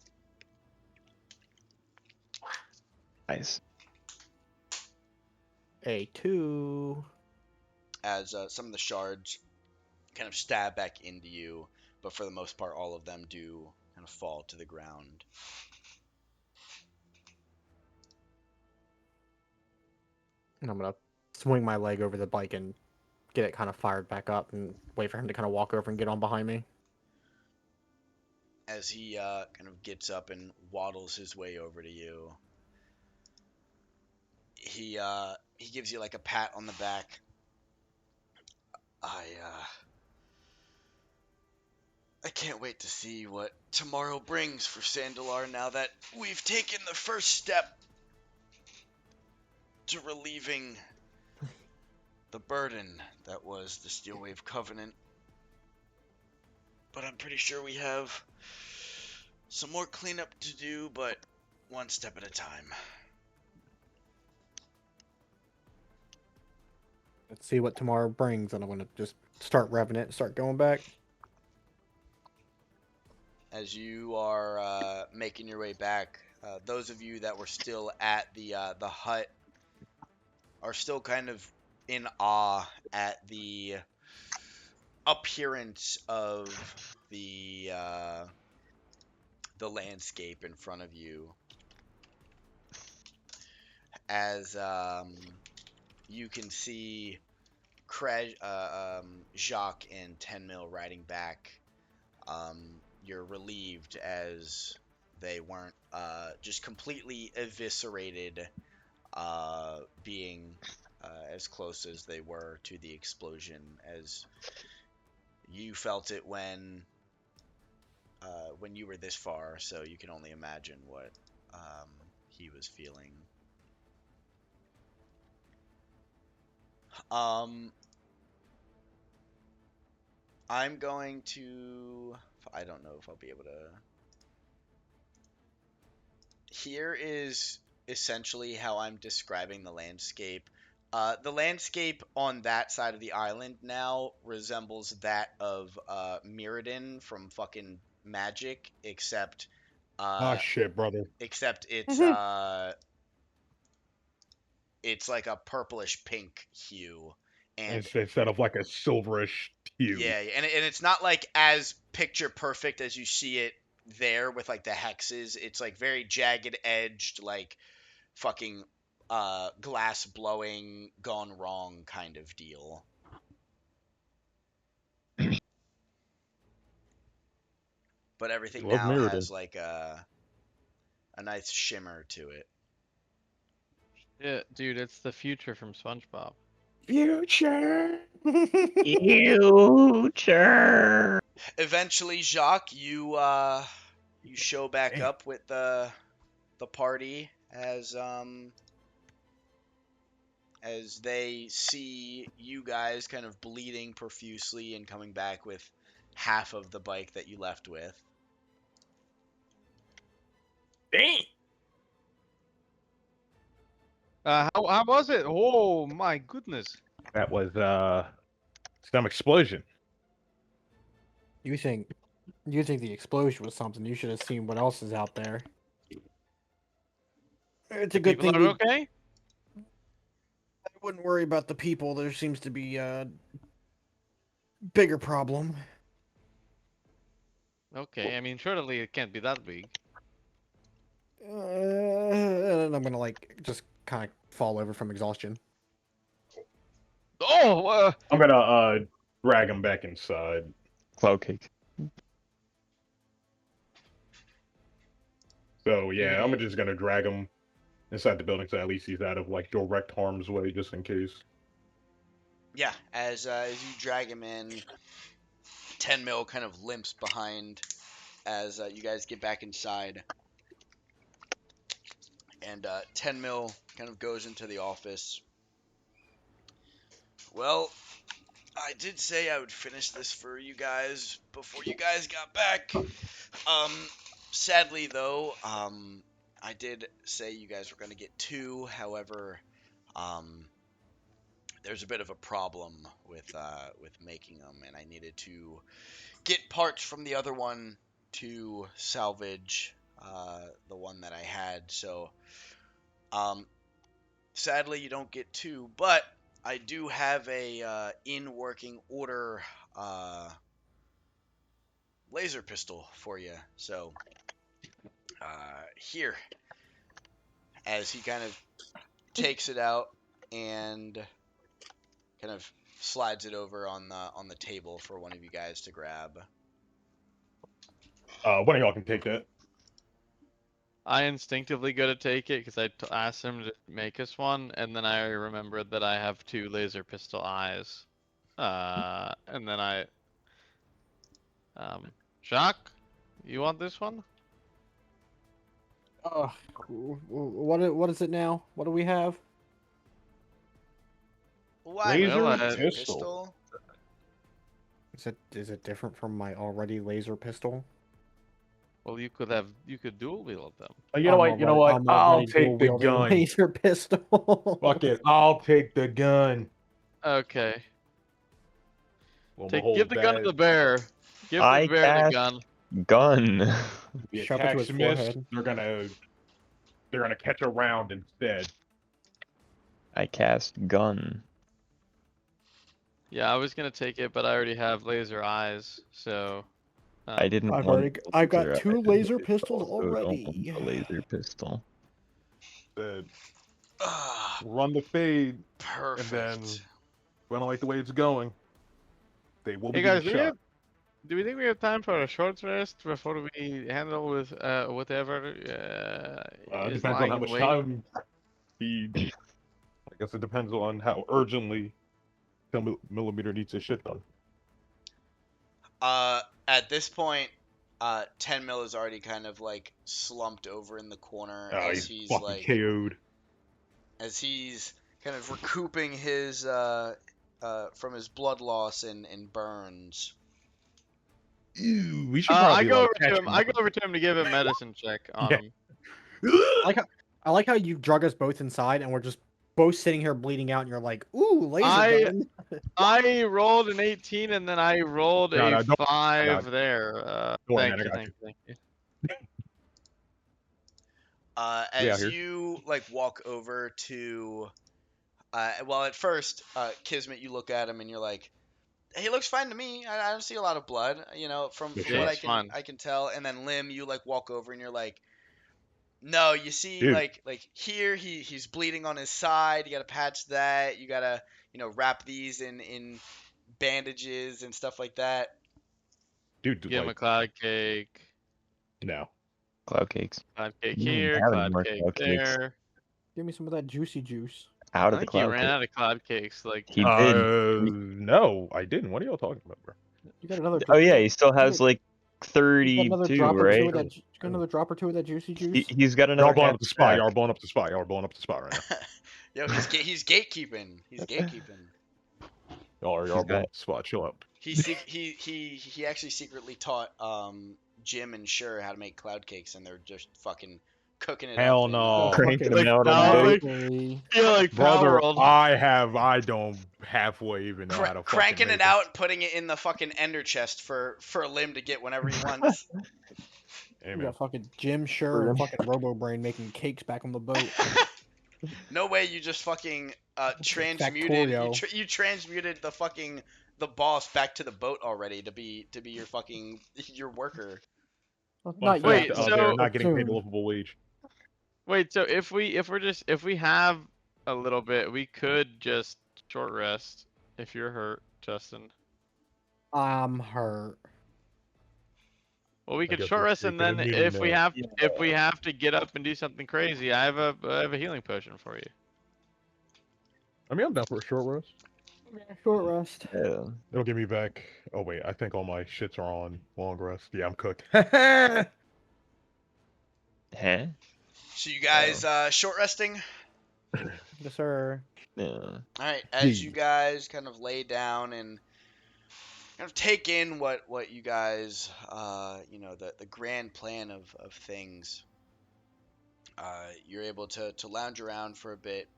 Nice. A 2. As some of the shards kind of stab back into you, but for the most part, all of them do kind of fall to the ground. And I'm gonna swing my leg over the bike and get it kind of fired back up and wait for him to kind of walk over and get on behind me. As he kind of gets up and waddles his way over to you, he gives you like a pat on the back. I can't wait to see what tomorrow brings for Sandalar now that we've taken the first step to relieving the burden that was the Steelwave Covenant. But I'm pretty sure we have some more cleanup to do, but one step at a time. Let's see what tomorrow brings, and I'm gonna just start revving it and start going back. As you are making your way back, those of you that were still at the hut are still kind of in awe at the appearance of the landscape in front of you, as you can see Jacques and 10 Mil riding back. You're relieved as they weren't just completely eviscerated, being as close as they were to the explosion, as you felt it when when you were this far, so you can only imagine what he was feeling. I'm going to. I don't know if I'll be able to. Here is essentially how I'm describing the landscape. The landscape on that side of the island now resembles that of Mirrodin from fucking Magic, except Ah, shit, brother. it's like a purplish pink hue, and Instead of like a silverish hue. yeah, and it's not like as picture perfect as you see it there with like the hexes. It's like very jagged edged, like fucking glass blowing gone wrong kind of deal. But everything Love now Mirrodin. has like a nice shimmer to it. Yeah, dude, it's the future from SpongeBob. Future. Future. Eventually, Jacques, you show back Damn. up with the party as they see you guys kind of bleeding profusely and coming back with half of the bike that you left with. Damn. How was it? Oh my goodness. That was some explosion. You think the explosion was something? You should have seen what else is out there. It's a good People thing are we okay? I wouldn't worry about the people. There seems to be a bigger problem. Okay, I mean, surely it can't be that big. And I'm gonna like just kind of fall over from exhaustion. Oh, I'm gonna drag him back inside. Cloud cake. So yeah, I'm just gonna drag him inside the building so at least he's out of like direct harm's way, just in case. Yeah, as you drag him in, 10 mil kind of limps behind as you guys get back inside. And 10 mil kind of goes into the office. Well, I did say I would finish this for you guys before you guys got back. Sadly though, I did say you guys were going to get 2. However, there's a bit of a problem with making them, and I needed to get parts from the other one to salvage the one that I had. So, sadly, you don't get 2, but I do have a in working order laser pistol for you. So, here, as he kind of takes it out and kind of slides it over on the table for one of you guys to grab. One of y'all can take that. I instinctively go to take it because I asked him to make us one, and then I remembered that I have 2 laser pistol eyes. And then Jacques, you want this one? What is it now? What do we have? Why Laser Well, pistol. Is it different from my already laser pistol? Well, you could dual wield them. You know what? You know what? I'm I'll already take the dual-wielding gun. laser pistol. Fuck it. I'll take the gun. Okay. Well, Give the gun to the bear. Give the bear the gun. Gun. The Shove it to his attacks missed. forehead. They're gonna catch a round instead. I cast gun. Yeah, I was gonna take it, but I already have laser eyes, so. I didn't. I've got laser 2 eyes, laser but pistols also don't already. want a laser pistol. Run the fade, Perfect. and then we don't like the way it's going. They will be Hey guys, getting shot. do we think we have time for a short rest before we handle with whatever is Depends on lying how in much wait? time he. I guess it depends on how urgently 10 millimeter needs his shit done. At this point, 10 mil is already kind of like slumped over in the corner Oh, as he's he's fucking like KO'd. as he's kind of recouping his from his blood loss and burns. Ew, we should I probably go like over catch to him. him I up. go over to him to give a medicine check on Yeah. him. I like how you drug us both inside, and we're just both sitting here bleeding out, and you're like, "Ooh, laser I- gun." I rolled an 18 and then I rolled No, a no, don't- 5 no. there. Don't worry, Thank man, I you, got thank you, thank you. Yeah, As here. you like walk over to, well, at first, Kismet, you look at him and you're like, he looks fine to me. I don't see a lot of blood, you know, from Yeah, what sure. It's fine. I can tell. And then Lim, you like walk over and you're like, no, you see, Dude. like here he's bleeding on his side. You gotta patch that. You gotta wrap these in bandages and stuff like that. Dude, Give him a like, cloud cake. no. Cloud cakes. Cloud cake You don't even here, have any cloud more cake cloud cakes. there. Give me some of that juicy juice. Out I of the think you cloud ran cake. out of cloud cakes. Like, He did. No, I didn't. What are y'all talking about, bro? You got another. Oh yeah, you he still has got- like you got another 32, drop or two right? of that. You got another drop or two of that juicy juice. He's got Y'all another blowing half up the spot. stack. Y'all blowing up the spot. Y'all are blowing up the spot right now. Yo, he's gatekeeping. He's gatekeeping. Y'all are He's blowing got- up the spot. Chill out. He actually secretly taught Jim and Sure how to make cloud cakes, and they're just fucking cooking it Hell up. in, no. Cranking like him out now, on like, boat. yeah, like Brother, Power World. I don't halfway even know how to fucking cranking make it out and putting it in the fucking ender chest for Lim to get whenever he wants. Hey, You man. got fucking Jim Sure and fucking Robo Brain making cakes back on the boat. No way you just fucking transmuted Factorio. you transmuted the boss back to the boat already to be your fucking your worker. Well, Fun not fact, Wait, yet. so- they're not getting paid a soon. livable wage. Wait, so if we have a little bit, we could just short rest if you're hurt, Justin. I'm hurt. Well, we I could guess short we're rest, and taking a then mini if we nap. have to get up and do something crazy, I have a healing potion for you. I mean, I'm down for a short rest. Short rest. Yeah. It'll get me back. Oh wait, I think all my shits are on long rest. Yeah, I'm cooked. Huh? So you guys short resting? Yes, sir. Yeah. All right, as Yeah. you guys kind of lay down and kind of take in what you guys the grand plan of things, you're able to lounge around for a bit,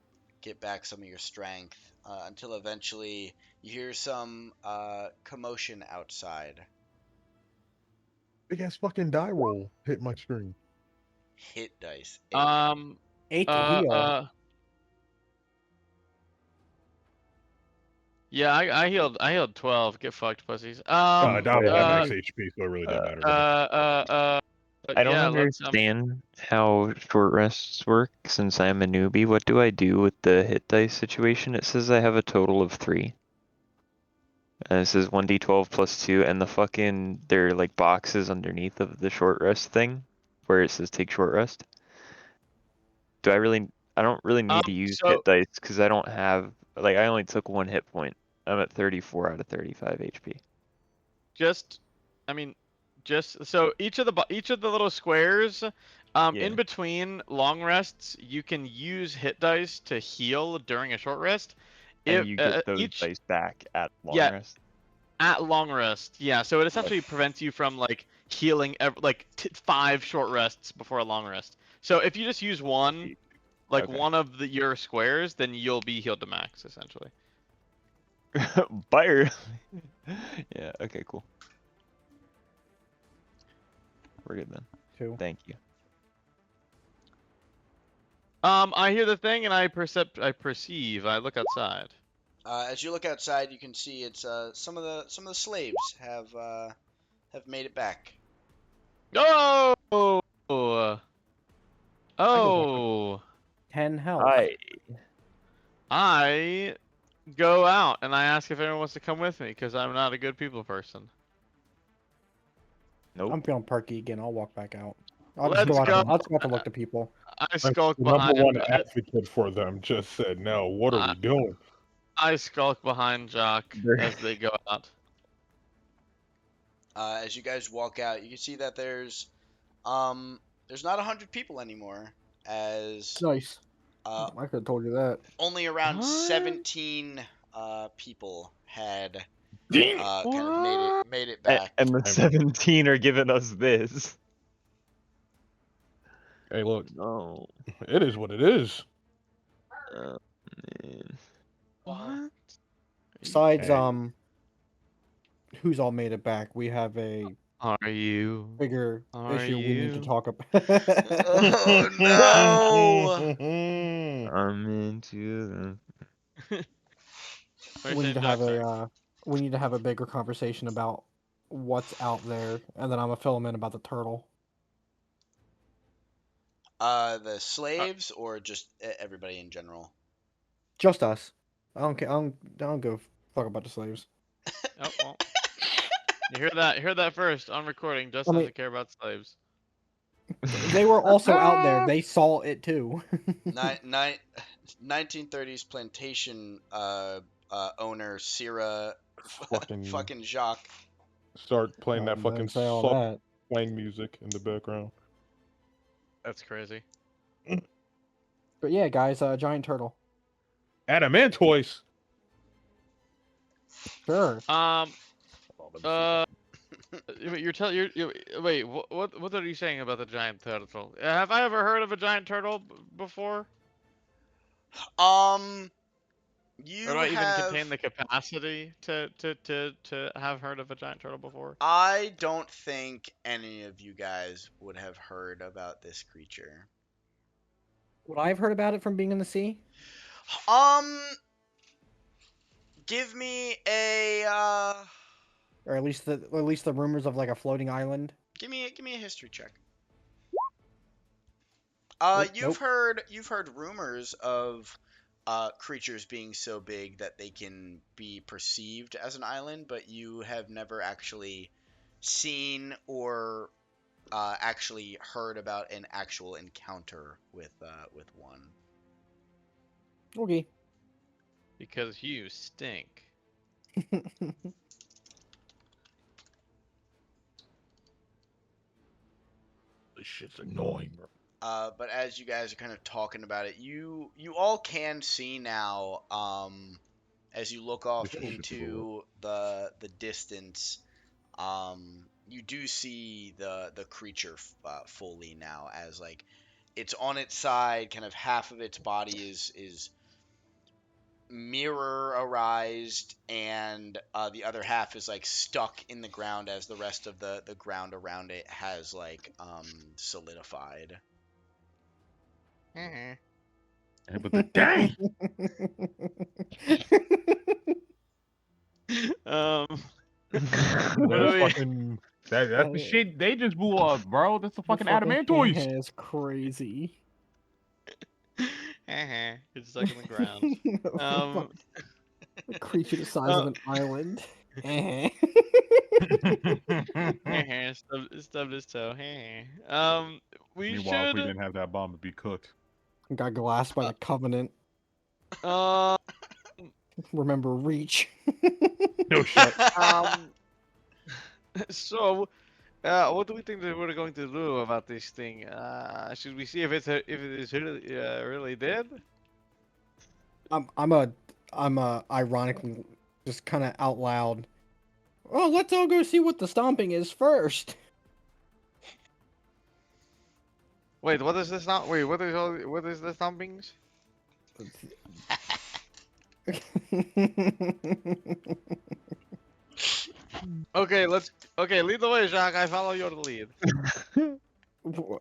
get back some of your strength, until eventually you hear some commotion outside. Big ass fucking die roll hit my screen. Hit dice. 8 to heal. Yeah, I healed 12. Get fucked, pussies. I have max uh, HP, so it really doesn't matter. But I don't yeah, let's understand how short rests work since I'm a newbie. What do I do with the hit dice situation? It says I have a total of 3. It says 1d12 plus 2, and the fucking, there are like boxes underneath of the short rest thing where it says take short rest. I don't really need to use so- hit dice because I don't have, like, I only took 1 hit point. I'm at 34 out of 35 HP. so each of the little squares, Yeah. in between long rests, you can use hit dice to heal during a short rest. And you get those each dice back at long Yeah. rest. at long rest, yeah. So it essentially prevents you from like healing 5 short rests before a long rest. So if you just use one, like Okay. one of your squares, then you'll be healed to max essentially. Buyer. Yeah, okay, cool. We're good then. 2. Thank you. I hear the thing and I perceive. I look outside. As you look outside, you can see it's some of the slaves have made it back. Oh! I Oh! 10 health. I go out and I ask if anyone wants to come with me because I'm not a good people person. Nope. I'm feeling perky again. I'll walk back out. I'll Let's just go out go. I'll just go out to look to people. I skulk The number behind. one advocate for them just said, "No, what are we doing?" I skulk behind Jock There- as they go out. As you guys walk out, you can see that there's not 100 people anymore, as Nice. uh, I could have told you that. only around What? 17 people had Damn. kind of What? made it back. And the 17 are giving us this. Hey, look, No. it is what it is. Oh, man. What? Besides, Hey. who's all made it back? We have a Are you? bigger Are issue we need to you? talk about. Oh no! I'm into them. Where's we need to Saint have Jack, sorry? we need to have a bigger conversation about what's out there, and then I'm gonna fill him in about the turtle. The slaves or just everybody in general? Just us. I don't care. I don't go fuck about the slaves. Oh well. You hear that? Hear that first on recording. Just I mean- doesn't care about slaves. They were also out there. They saw it too. 1930s plantation owner Sierra Fucking fucking Jacques. start playing that fucking Don't say all soft that. playing music in the background. That's crazy. But yeah, guys, giant turtle. Adamantoise. Sure. Wait. What are you saying about the giant turtle? Have I ever heard of a giant turtle before? You Or do I even have. contain the capacity to have heard of a giant turtle before? I don't think any of you guys would have heard about this creature. What I've heard about it from being in the sea. Give me a Or at least the rumors of like a floating island. give me a history check. Nope. You've heard rumors of creatures being so big that they can be perceived as an island, but you have never actually seen or actually heard about an actual encounter with one. Okay. Because you stink. This shit's annoying. But as you guys are kind of talking about it, you all can see now, as you look off This shit's into the distance, you do see the creature fully now, as like it's on its side, kind of half of its body is mirrorized, and the other half is like stuck in the ground, as the rest of the ground around it has like solidified. Hey, but the dang. Um. That's What do we? fucking. That's the shit they just blew up, bro. That's the fucking Adamantoise. Is crazy. It's stuck in the ground. A creature the size of an island. Stubbed his toe. We Meanwhile, if we should. didn't have that bomb, it'd be cooked. Got glassed by the Covenant. Uh, Remember Reach. No shit. So, what do we think that we're going to do about this thing? Should we see if it is really dead? I'm ironically just kind of out loud. Oh, let's all go see what the stomping is first. Wait, what is this now? Wait, what is the thumpings? Okay, lead the way, Jacques. I follow your lead.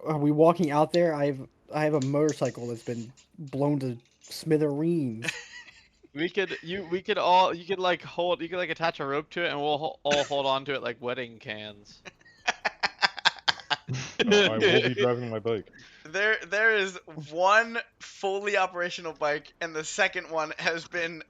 Are we walking out there? I have a motorcycle that's been blown to smithereens. You could attach a rope to it, and we'll all hold on to it like wedding cans. No, I will be driving my bike. There is one fully operational bike, and the second one has been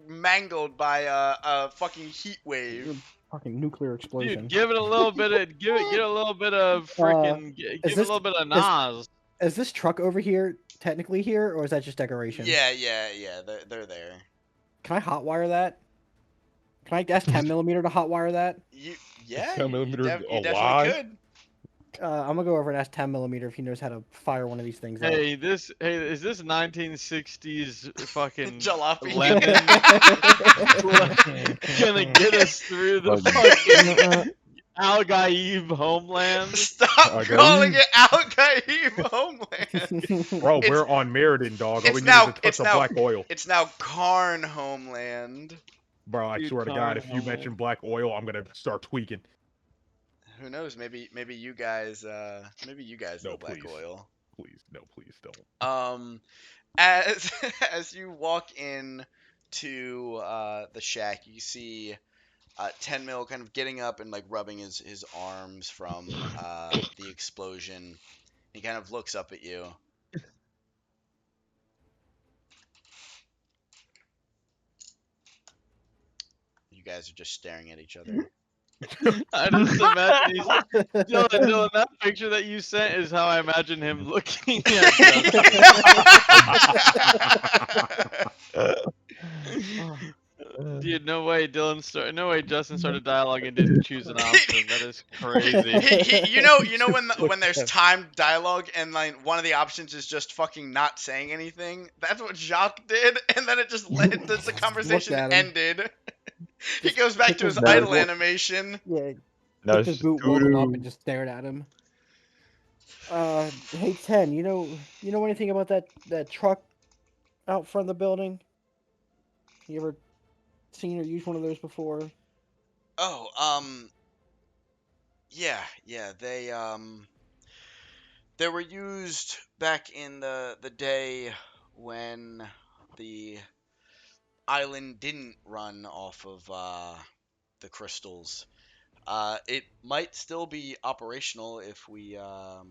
mangled by a fucking heat wave. Fucking nuclear explosion. Dude, give it a little bit of give it a little bit of freaking give it a this- little bit of Nas. Is this truck over here technically here, or is that just decoration? Yeah, they're there. Can I hotwire that? Can I ask 10 millimeter to hotwire that? Yeah, 10 millimeter you definitely alive? could. I'm gonna go over and ask 10 millimeter if he knows how to fire one of these things up. Hey, is this 1960s fucking Jalopy. lemon gonna get us through the fucking Algaib homeland? Stop calling Again? it Al-Qaib homeland. Bro, It's we're on Meriden, dog. All we it's need is now a touch of black oil. it's now Karn homeland. Bro, I Dude, swear to God, if you Carnival. mention black oil, I'm gonna start tweaking. Who knows? Maybe you guys know No, black please. oil. Please, no, please don't. As as you walk in to the shack, you see 10 mil kind of getting up and like rubbing his arms from the explosion. He kind of looks up at you. You guys are just staring at each other. I just imagine he's Dylan, that picture that you sent is how I imagine him looking at Justin. Dude, no way Justin started dialogue and didn't choose an option. That is crazy. you know when there's timed dialogue and like one of the options is just fucking not saying anything. That's what Jacques did, and then it just led the conversation at him. ended. He goes back to his No, idle well- animation. Yeah, No, kicked it's his just boot, woke him up, doo-doo. and just stared at him. Hey 10, you know anything about that truck out front of the building? You ever seen or used one of those before? Oh, yeah, they were used back in the day when the island didn't run off of the crystals. It might still be operational if we want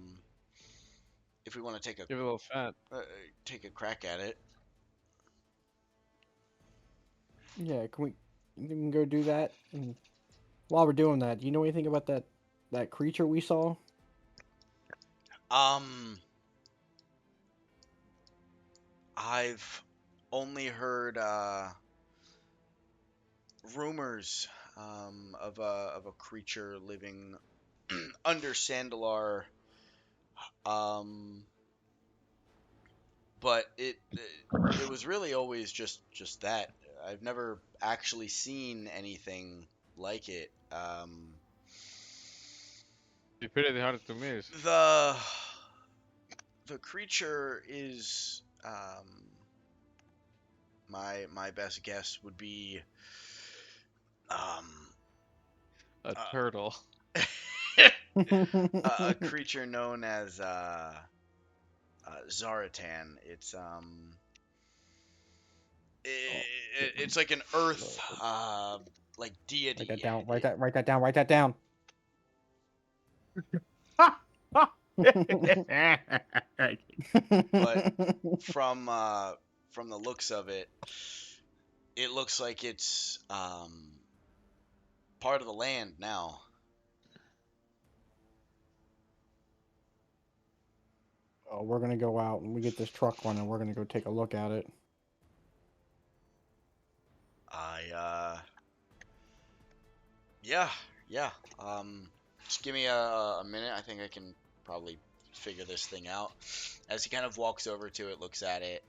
to Give it a little fat. take a crack at it. Yeah, we can go do that? And while we're doing that, do you know anything about that creature we saw? I've only heard rumors of a creature living under Sandalar. But it was really always just that. I've never actually seen anything like it. It's pretty hard to miss. The creature is my best guess would be A turtle. a creature known as Zaratan. It's like an earth like deity. Write that down. Write that down. Write that down. But from the looks of it, it looks like it's part of the land now. We're gonna go out and we get this truck running. We're gonna go take a look at it. Yeah. Just give me a minute. I think I can probably figure this thing out. As he kind of walks over to it, looks at it.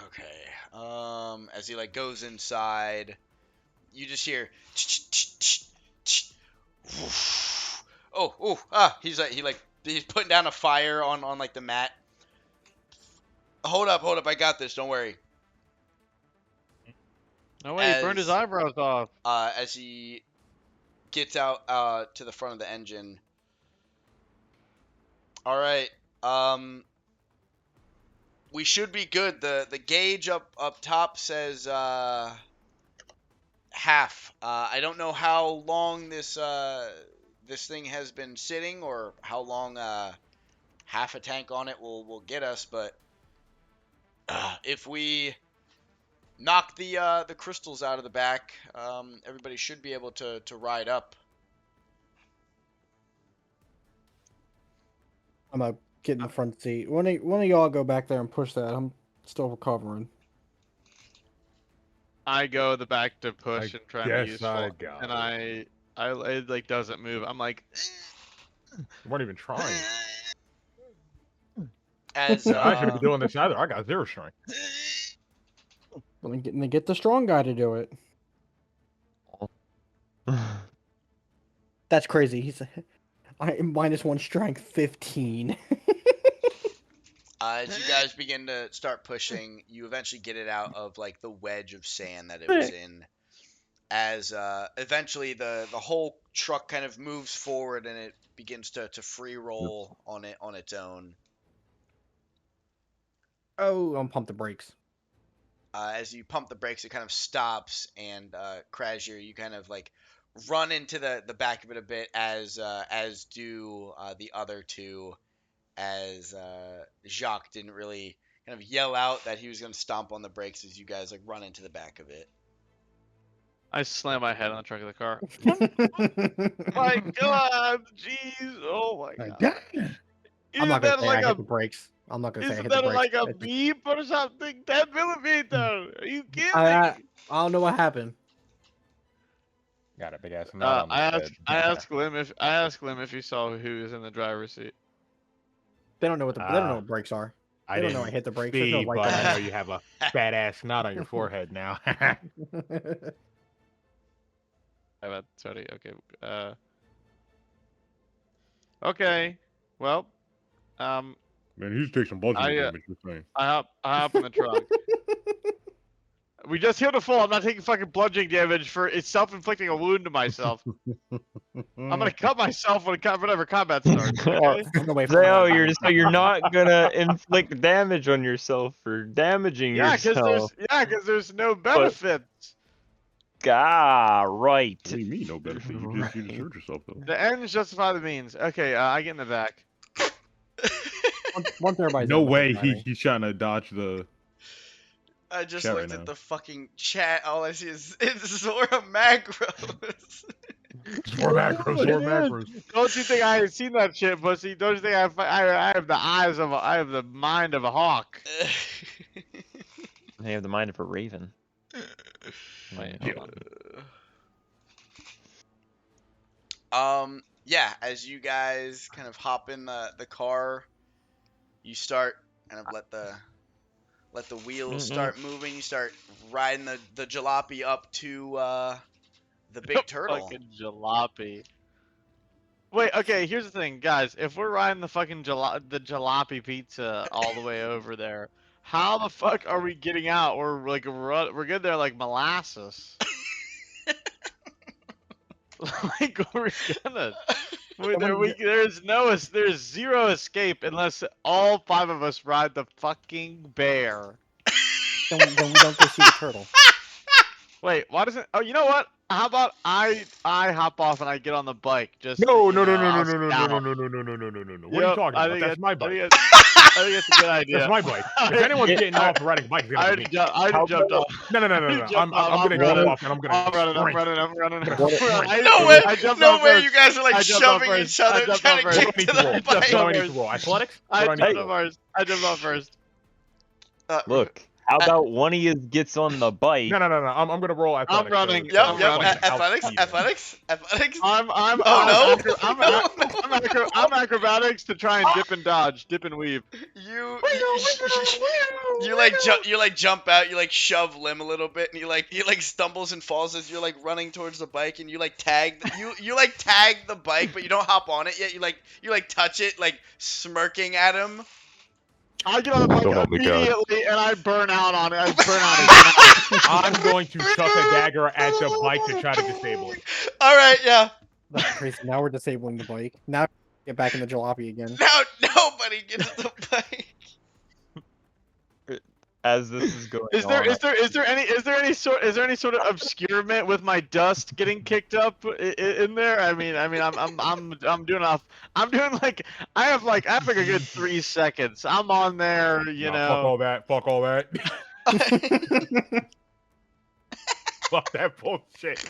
Okay. As he like goes inside, you just hear. He's putting down a fire on like the mat. Hold up, I got this. Don't worry. No way, he burned his eyebrows off. As he gets out to the front of the engine. All right. We should be good. The gauge up top says half. I don't know how long this thing has been sitting or how long half a tank on it will get us, but if we knock the crystals out of the back, everybody should be able to ride up. I'm gonna get in the front seat. One of y'all go back there and push that. I'm still recovering. I go the back to push I and try to be guess I useful, got and it. it like doesn't move. I'm like, You weren't even trying. As I shouldn't be doing this either. I got 0 strength. Then get the strong guy to do it. That's crazy. He's I -1 strength, 15. as you guys begin to start pushing, you eventually get it out of like the wedge of sand that it was in. As eventually the whole truck kind of moves forward and it begins to free roll on its own. Oh, I'm pump the brakes. As you pump the brakes, it kind of stops, and Crasher, you kind of like run into the back of it a bit, as do the other two, as Jacques didn't really kind of yell out that he was going to stomp on the brakes as you guys like run into the back of it. I slam my head on the trunk of the car. My God, jeez, oh my God. I'm not Isn't gonna that say I like hit a the brakes. I'm not gonna say I isn't hit the that brakes. like a beep or something? 10 millimeter? Are you kidding? I don't know what happened. Got a big ass knot on his head. I asked Lim if he saw who was in the driver's seat. They don't know what they don't know what brakes are. They don't know I hit the brakes. There's no See, light but on I it. know you have a fat ass knot on your forehead now. Sorry. Okay. Okay. Well. Man, he just takes some bludgeoning damage. Just saying. I hop in the truck. We just healed a full. I'm not taking fucking bludgeoning damage for it's self-inflicting a wound to myself. I'm gonna cut myself whenever combat starts. Okay? So you're not gonna inflict damage on yourself for damaging yourself. Because there's no benefits. Right. What do you mean no benefit? You just hurt yourself though. The ends justify the means. Okay, I get in the back. Once everybody's No in, way he's trying to dodge the. I just Chat looked right at now. the fucking chat. All I see is it's Zora macros. More macros. Don't you think I had seen that shit, pussy? Don't you think I have the mind of a hawk? I have the mind of a raven. Wait, hold on. Yeah, as you guys kind of hop in the car, you start kind of let the wheels start moving. You start riding the jalopy up to the big turtle. Fucking jalopy. Wait, okay, here's the thing, guys. If we're riding the fucking jalopy pizza all the way over there, how the fuck are we getting out? We're good there like molasses. Like we're gonna. There's zero escape unless all 5 of us ride the fucking bear. Then we don't go see the turtle. Wait, why doesn't? Oh, you know what? How about I hop off and I get on the bike? Just No. I'll scout. What are you talking about? That's my bike. I think it's a good idea. That's my bike. If anyone's getting off and riding a bike, it's gonna be me. I already jumped off. No. I'm gonna jump off and I'm gonna I'm running. No way! You guys are like shoving each other, trying to get to the bike. What do I need to roll? Athletics? I jumped off first. Look, how about one of you gets on the bike? No. I'm gonna roll athletics. I'm running. Yep. Athletics. I'm acrobatics to try and dip and dodge, dip and weave. You jump out, you like shove Lim a little bit, and he stumbles and falls as you're like running towards the bike, and you like tag the bike, but you don't hop on it yet. You touch it, like smirking at him. I get on the bike immediately and I burn out on it. I'm going to chuck a dagger at the bike to try to disable it. All right, yeah. That's crazy. Now we're disabling the bike. Now get back in the jalopy again. Now nobody gets the bike. As this is going is there any sort of obscurement with my dust getting kicked up in there? I'm doing off. I'm doing like I have like a good 3 seconds. I'm on there, you know. Fuck all that. Fuck that bullshit.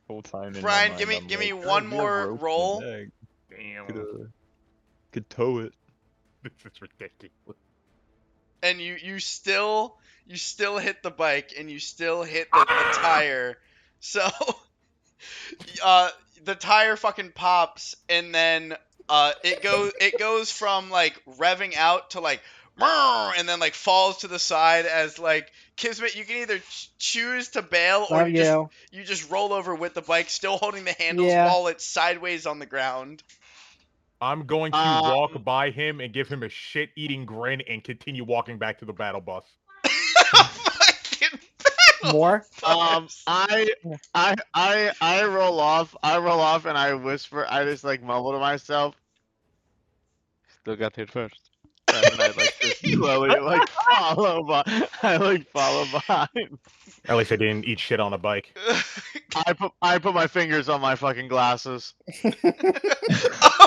Full time. Brian, give me one more roll. Damn. Could tow it. This is ridiculous. And you still hit the bike and you still hit the tire. So the tire fucking pops and then it goes from like revving out to like and then like falls to the side as like Kismet, you can either choose to bail or you just roll over with the bike still holding the handles while it's sideways on the ground. I'm going to walk by him and give him a shit-eating grin and continue walking back to the battle bus. Fucking battle More? bus. I roll off and I whisper, I just like mumble to myself. Still got hit first. And then I like just slowly like follow behind. At least I didn't eat shit on a bike. I put my fingers on my fucking glasses.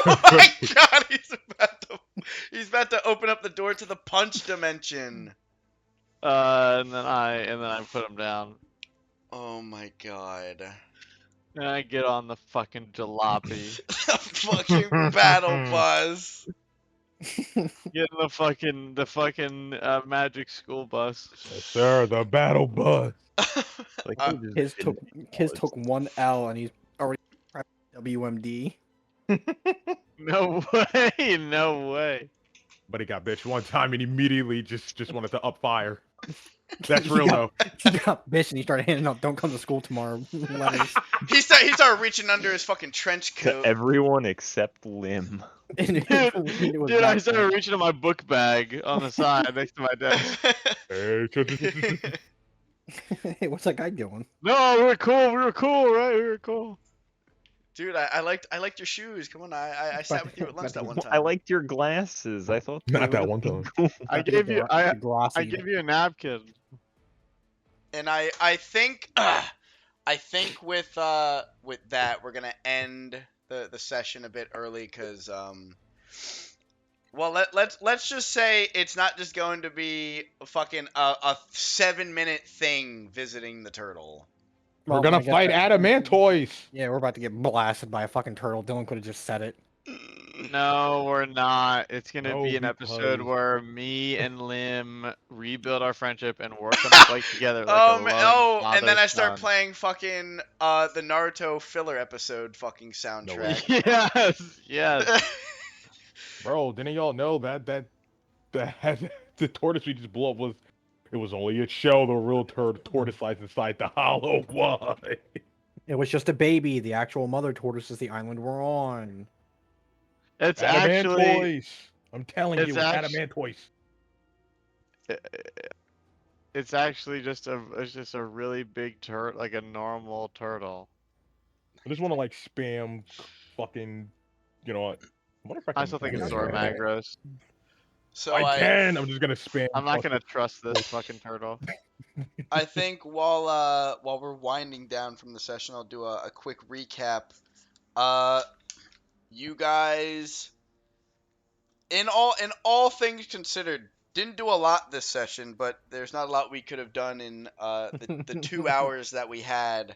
Oh my god, he's about to open up the door to the punch dimension. And then I put him down. Oh my god. And I get on the fucking jalopy. Fucking battle bus. Get in the fucking magic school bus. Yes, sir, the battle bus. Like His took one L and he's already WMD. No way, no way. But he got bitched one time and immediately just wanted to up fire. That's real Yeah. though. He got bitch and he started handing out "Don't come to school tomorrow" letters. He started reaching under his fucking trench to coat. everyone except Lim. And Dude, it was dude, I back started then. reaching in my book bag on the side next to my desk. Hey, what's that guy doing? No, we were cool, right? We were cool. Dude, I liked your shoes. Come on, I sat with you at lunch that one time. I liked your glasses. I thought Not they that were one time. cool. I gave you I Glossy. gave you a napkin. And I think with that we're gonna end the session a bit early because well let's just say it's not just going to be a fucking a 7-minute thing visiting the turtle. We're gonna fight adamantoids. Yeah, we're about to get blasted by a fucking turtle. Dylan could have just said it. No, we're not. It's gonna No, be an episode because- where me and Lim rebuild our friendship and work on the bike together. Like a loving and then I start father-son. playing fucking the Naruto filler episode fucking soundtrack. Yes. Bro, didn't y'all know that the tortoise we just blew up was only a shell. The real tortoise lies inside the hollow one. It was just a baby. The actual mother tortoise is the island we're on. It's actually Adamantoids. I'm telling you, it's adamantoids. it's actually just a really big turtle, like a normal turtle. I just want to like spam fucking, you know what? I wonder if I I still think it's spam that. Sormagros. So I can. I'm just gonna spam. I'm not gonna fucking- trust this fucking turtle. I think while we're winding down from the session, I'll do a quick recap. You guys, in all things considered, didn't do a lot this session, but there's not a lot we could have done in the 2 hours that we had.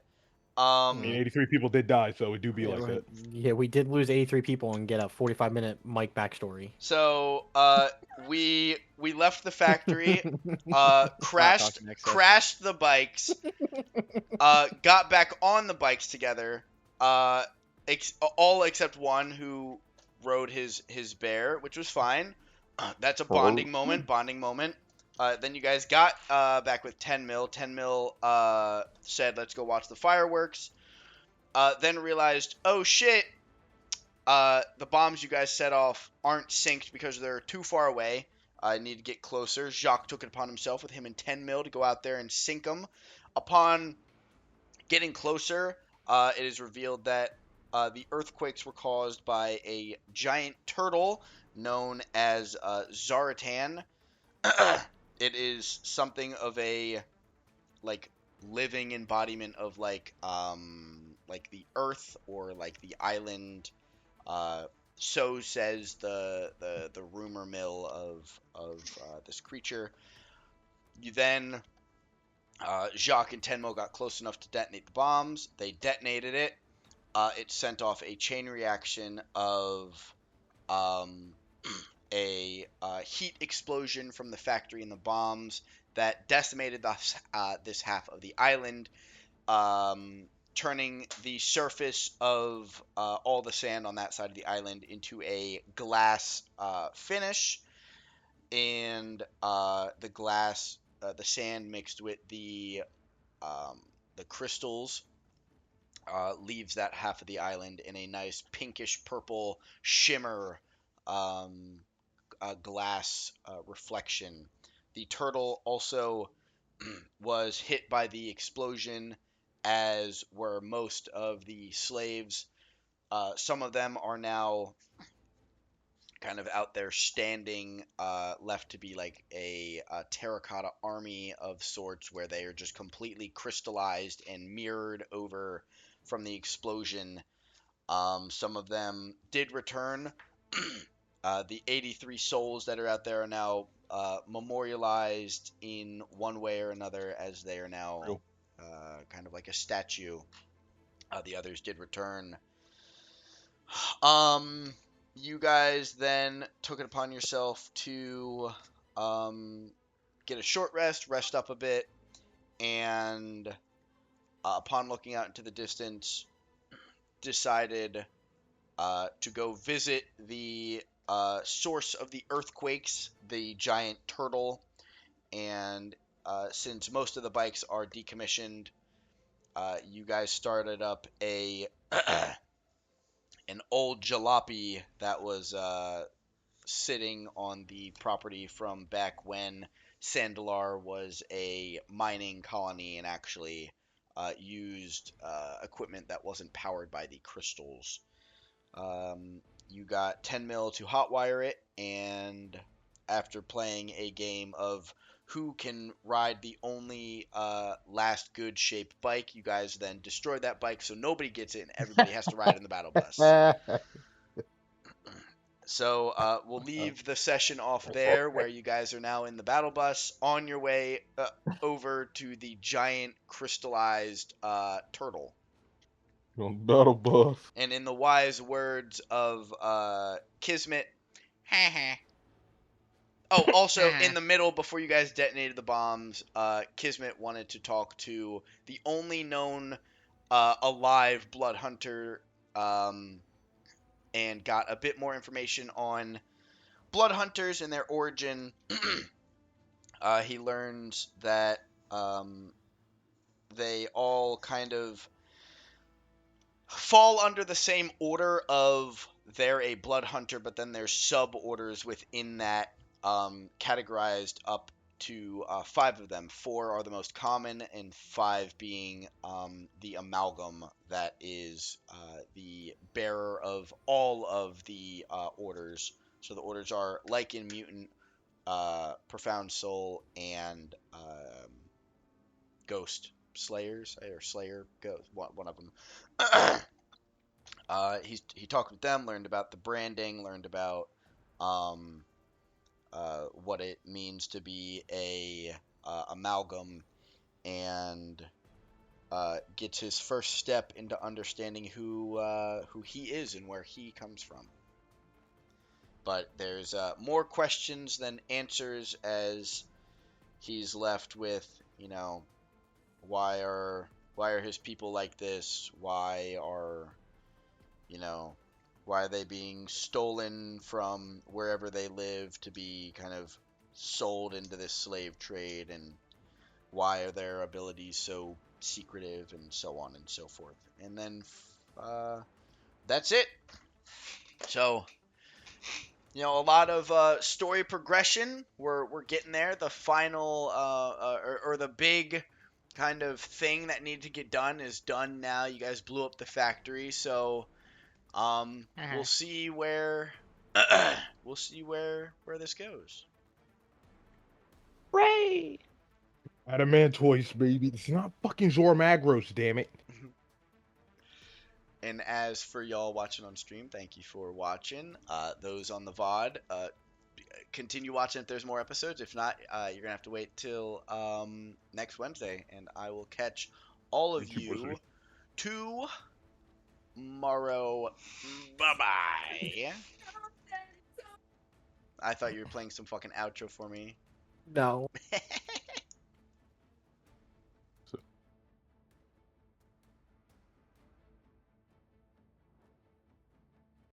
I mean, 83 people did die, so it do be like that. Yeah, we did lose 83 people and get a 45-minute Mike backstory. So we left the factory, crashed the bikes, got back on the bikes together, all except one who rode his bear, which was fine. That's a bonding moment. Then you guys got back with 10 mil. 10 mil said, let's go watch the fireworks. Then realized, oh shit, the bombs you guys set off aren't synced because they're too far away. I need to get closer. Jacques took it upon himself with him and 10 mil to go out there and sync them. Upon getting closer, it is revealed that the earthquakes were caused by a giant turtle known as Zaratan. It is something of a like living embodiment of like the earth or like the island. So says the rumor mill of this creature. You then Jacques and Tenmo got close enough to detonate the bombs. They detonated it. it sent off a chain reaction of a heat explosion from the factory and the bombs that decimated this half of the island, turning the surface of all the sand on that side of the island into a glass finish. And the sand mixed with the crystals leaves that half of the island in a nice pinkish purple shimmer, um, glass reflection. The turtle also was hit by the explosion, as were most of the slaves. Some of them are now kind of out there standing, left to be like a terracotta army of sorts, where they are just completely crystallized and mirrored over from the explosion. Some of them did return. The 83 souls that are out there are now memorialized in one way or another, as they are now kind of like a statue. The others did return. You guys then took it upon yourself to get a short rest up a bit, and upon looking out into the distance, decided to go visit the source of the earthquakes, the giant turtle. And since most of the bikes are decommissioned, you guys started up an old jalopy that was sitting on the property from back when Sandalar was a mining colony and actually used equipment that wasn't powered by the crystals. You got 10 mil to hotwire it, and after playing a game of who can ride the only last good shaped bike, you guys then destroy that bike so nobody gets in. Everybody has to ride in the battle bus. So we'll leave the session off there, where you guys are now in the battle bus on your way over to the giant crystallized turtle. On battle bus. And in the wise words of Kismet, oh, also in the middle, before you guys detonated the bombs, Kismet wanted to talk to the only known alive blood hunter, and got a bit more information on blood hunters and their origin. He learns that they all kind of fall under the same order of they're a blood hunter, but then there's sub orders within that, categorized up to 5 of them. 4 are the most common, and 5 being the amalgam, that is the bearer of all of the orders. So the orders are Lycan, Mutant, Profound Soul, and Ghost Slayers, or Slayer Ghost, one of them. He talked with them, learned about the branding, learned about what it means to be a amalgam, and gets his first step into understanding who he is and where he comes from. But there's more questions than answers, as he's left with, why are his people like this? Why are they being stolen from wherever they live to be kind of sold into this slave trade, and why are their abilities so secretive, and so on and so forth. And then that's it. So, a lot of story progression. We're getting there. The final or the big kind of thing that needed to get done is done now. You guys blew up the factory, so we'll see where this goes. Ray! Adamantoise, baby. It's not fucking Zormagros, damn it. And as for y'all watching on stream, thank you for watching. Those on the VOD, continue watching if there's more episodes. If not, you're gonna have to wait till next Wednesday, and I will catch all of you to tomorrow. Bye bye. I thought you were playing some fucking outro for me. No.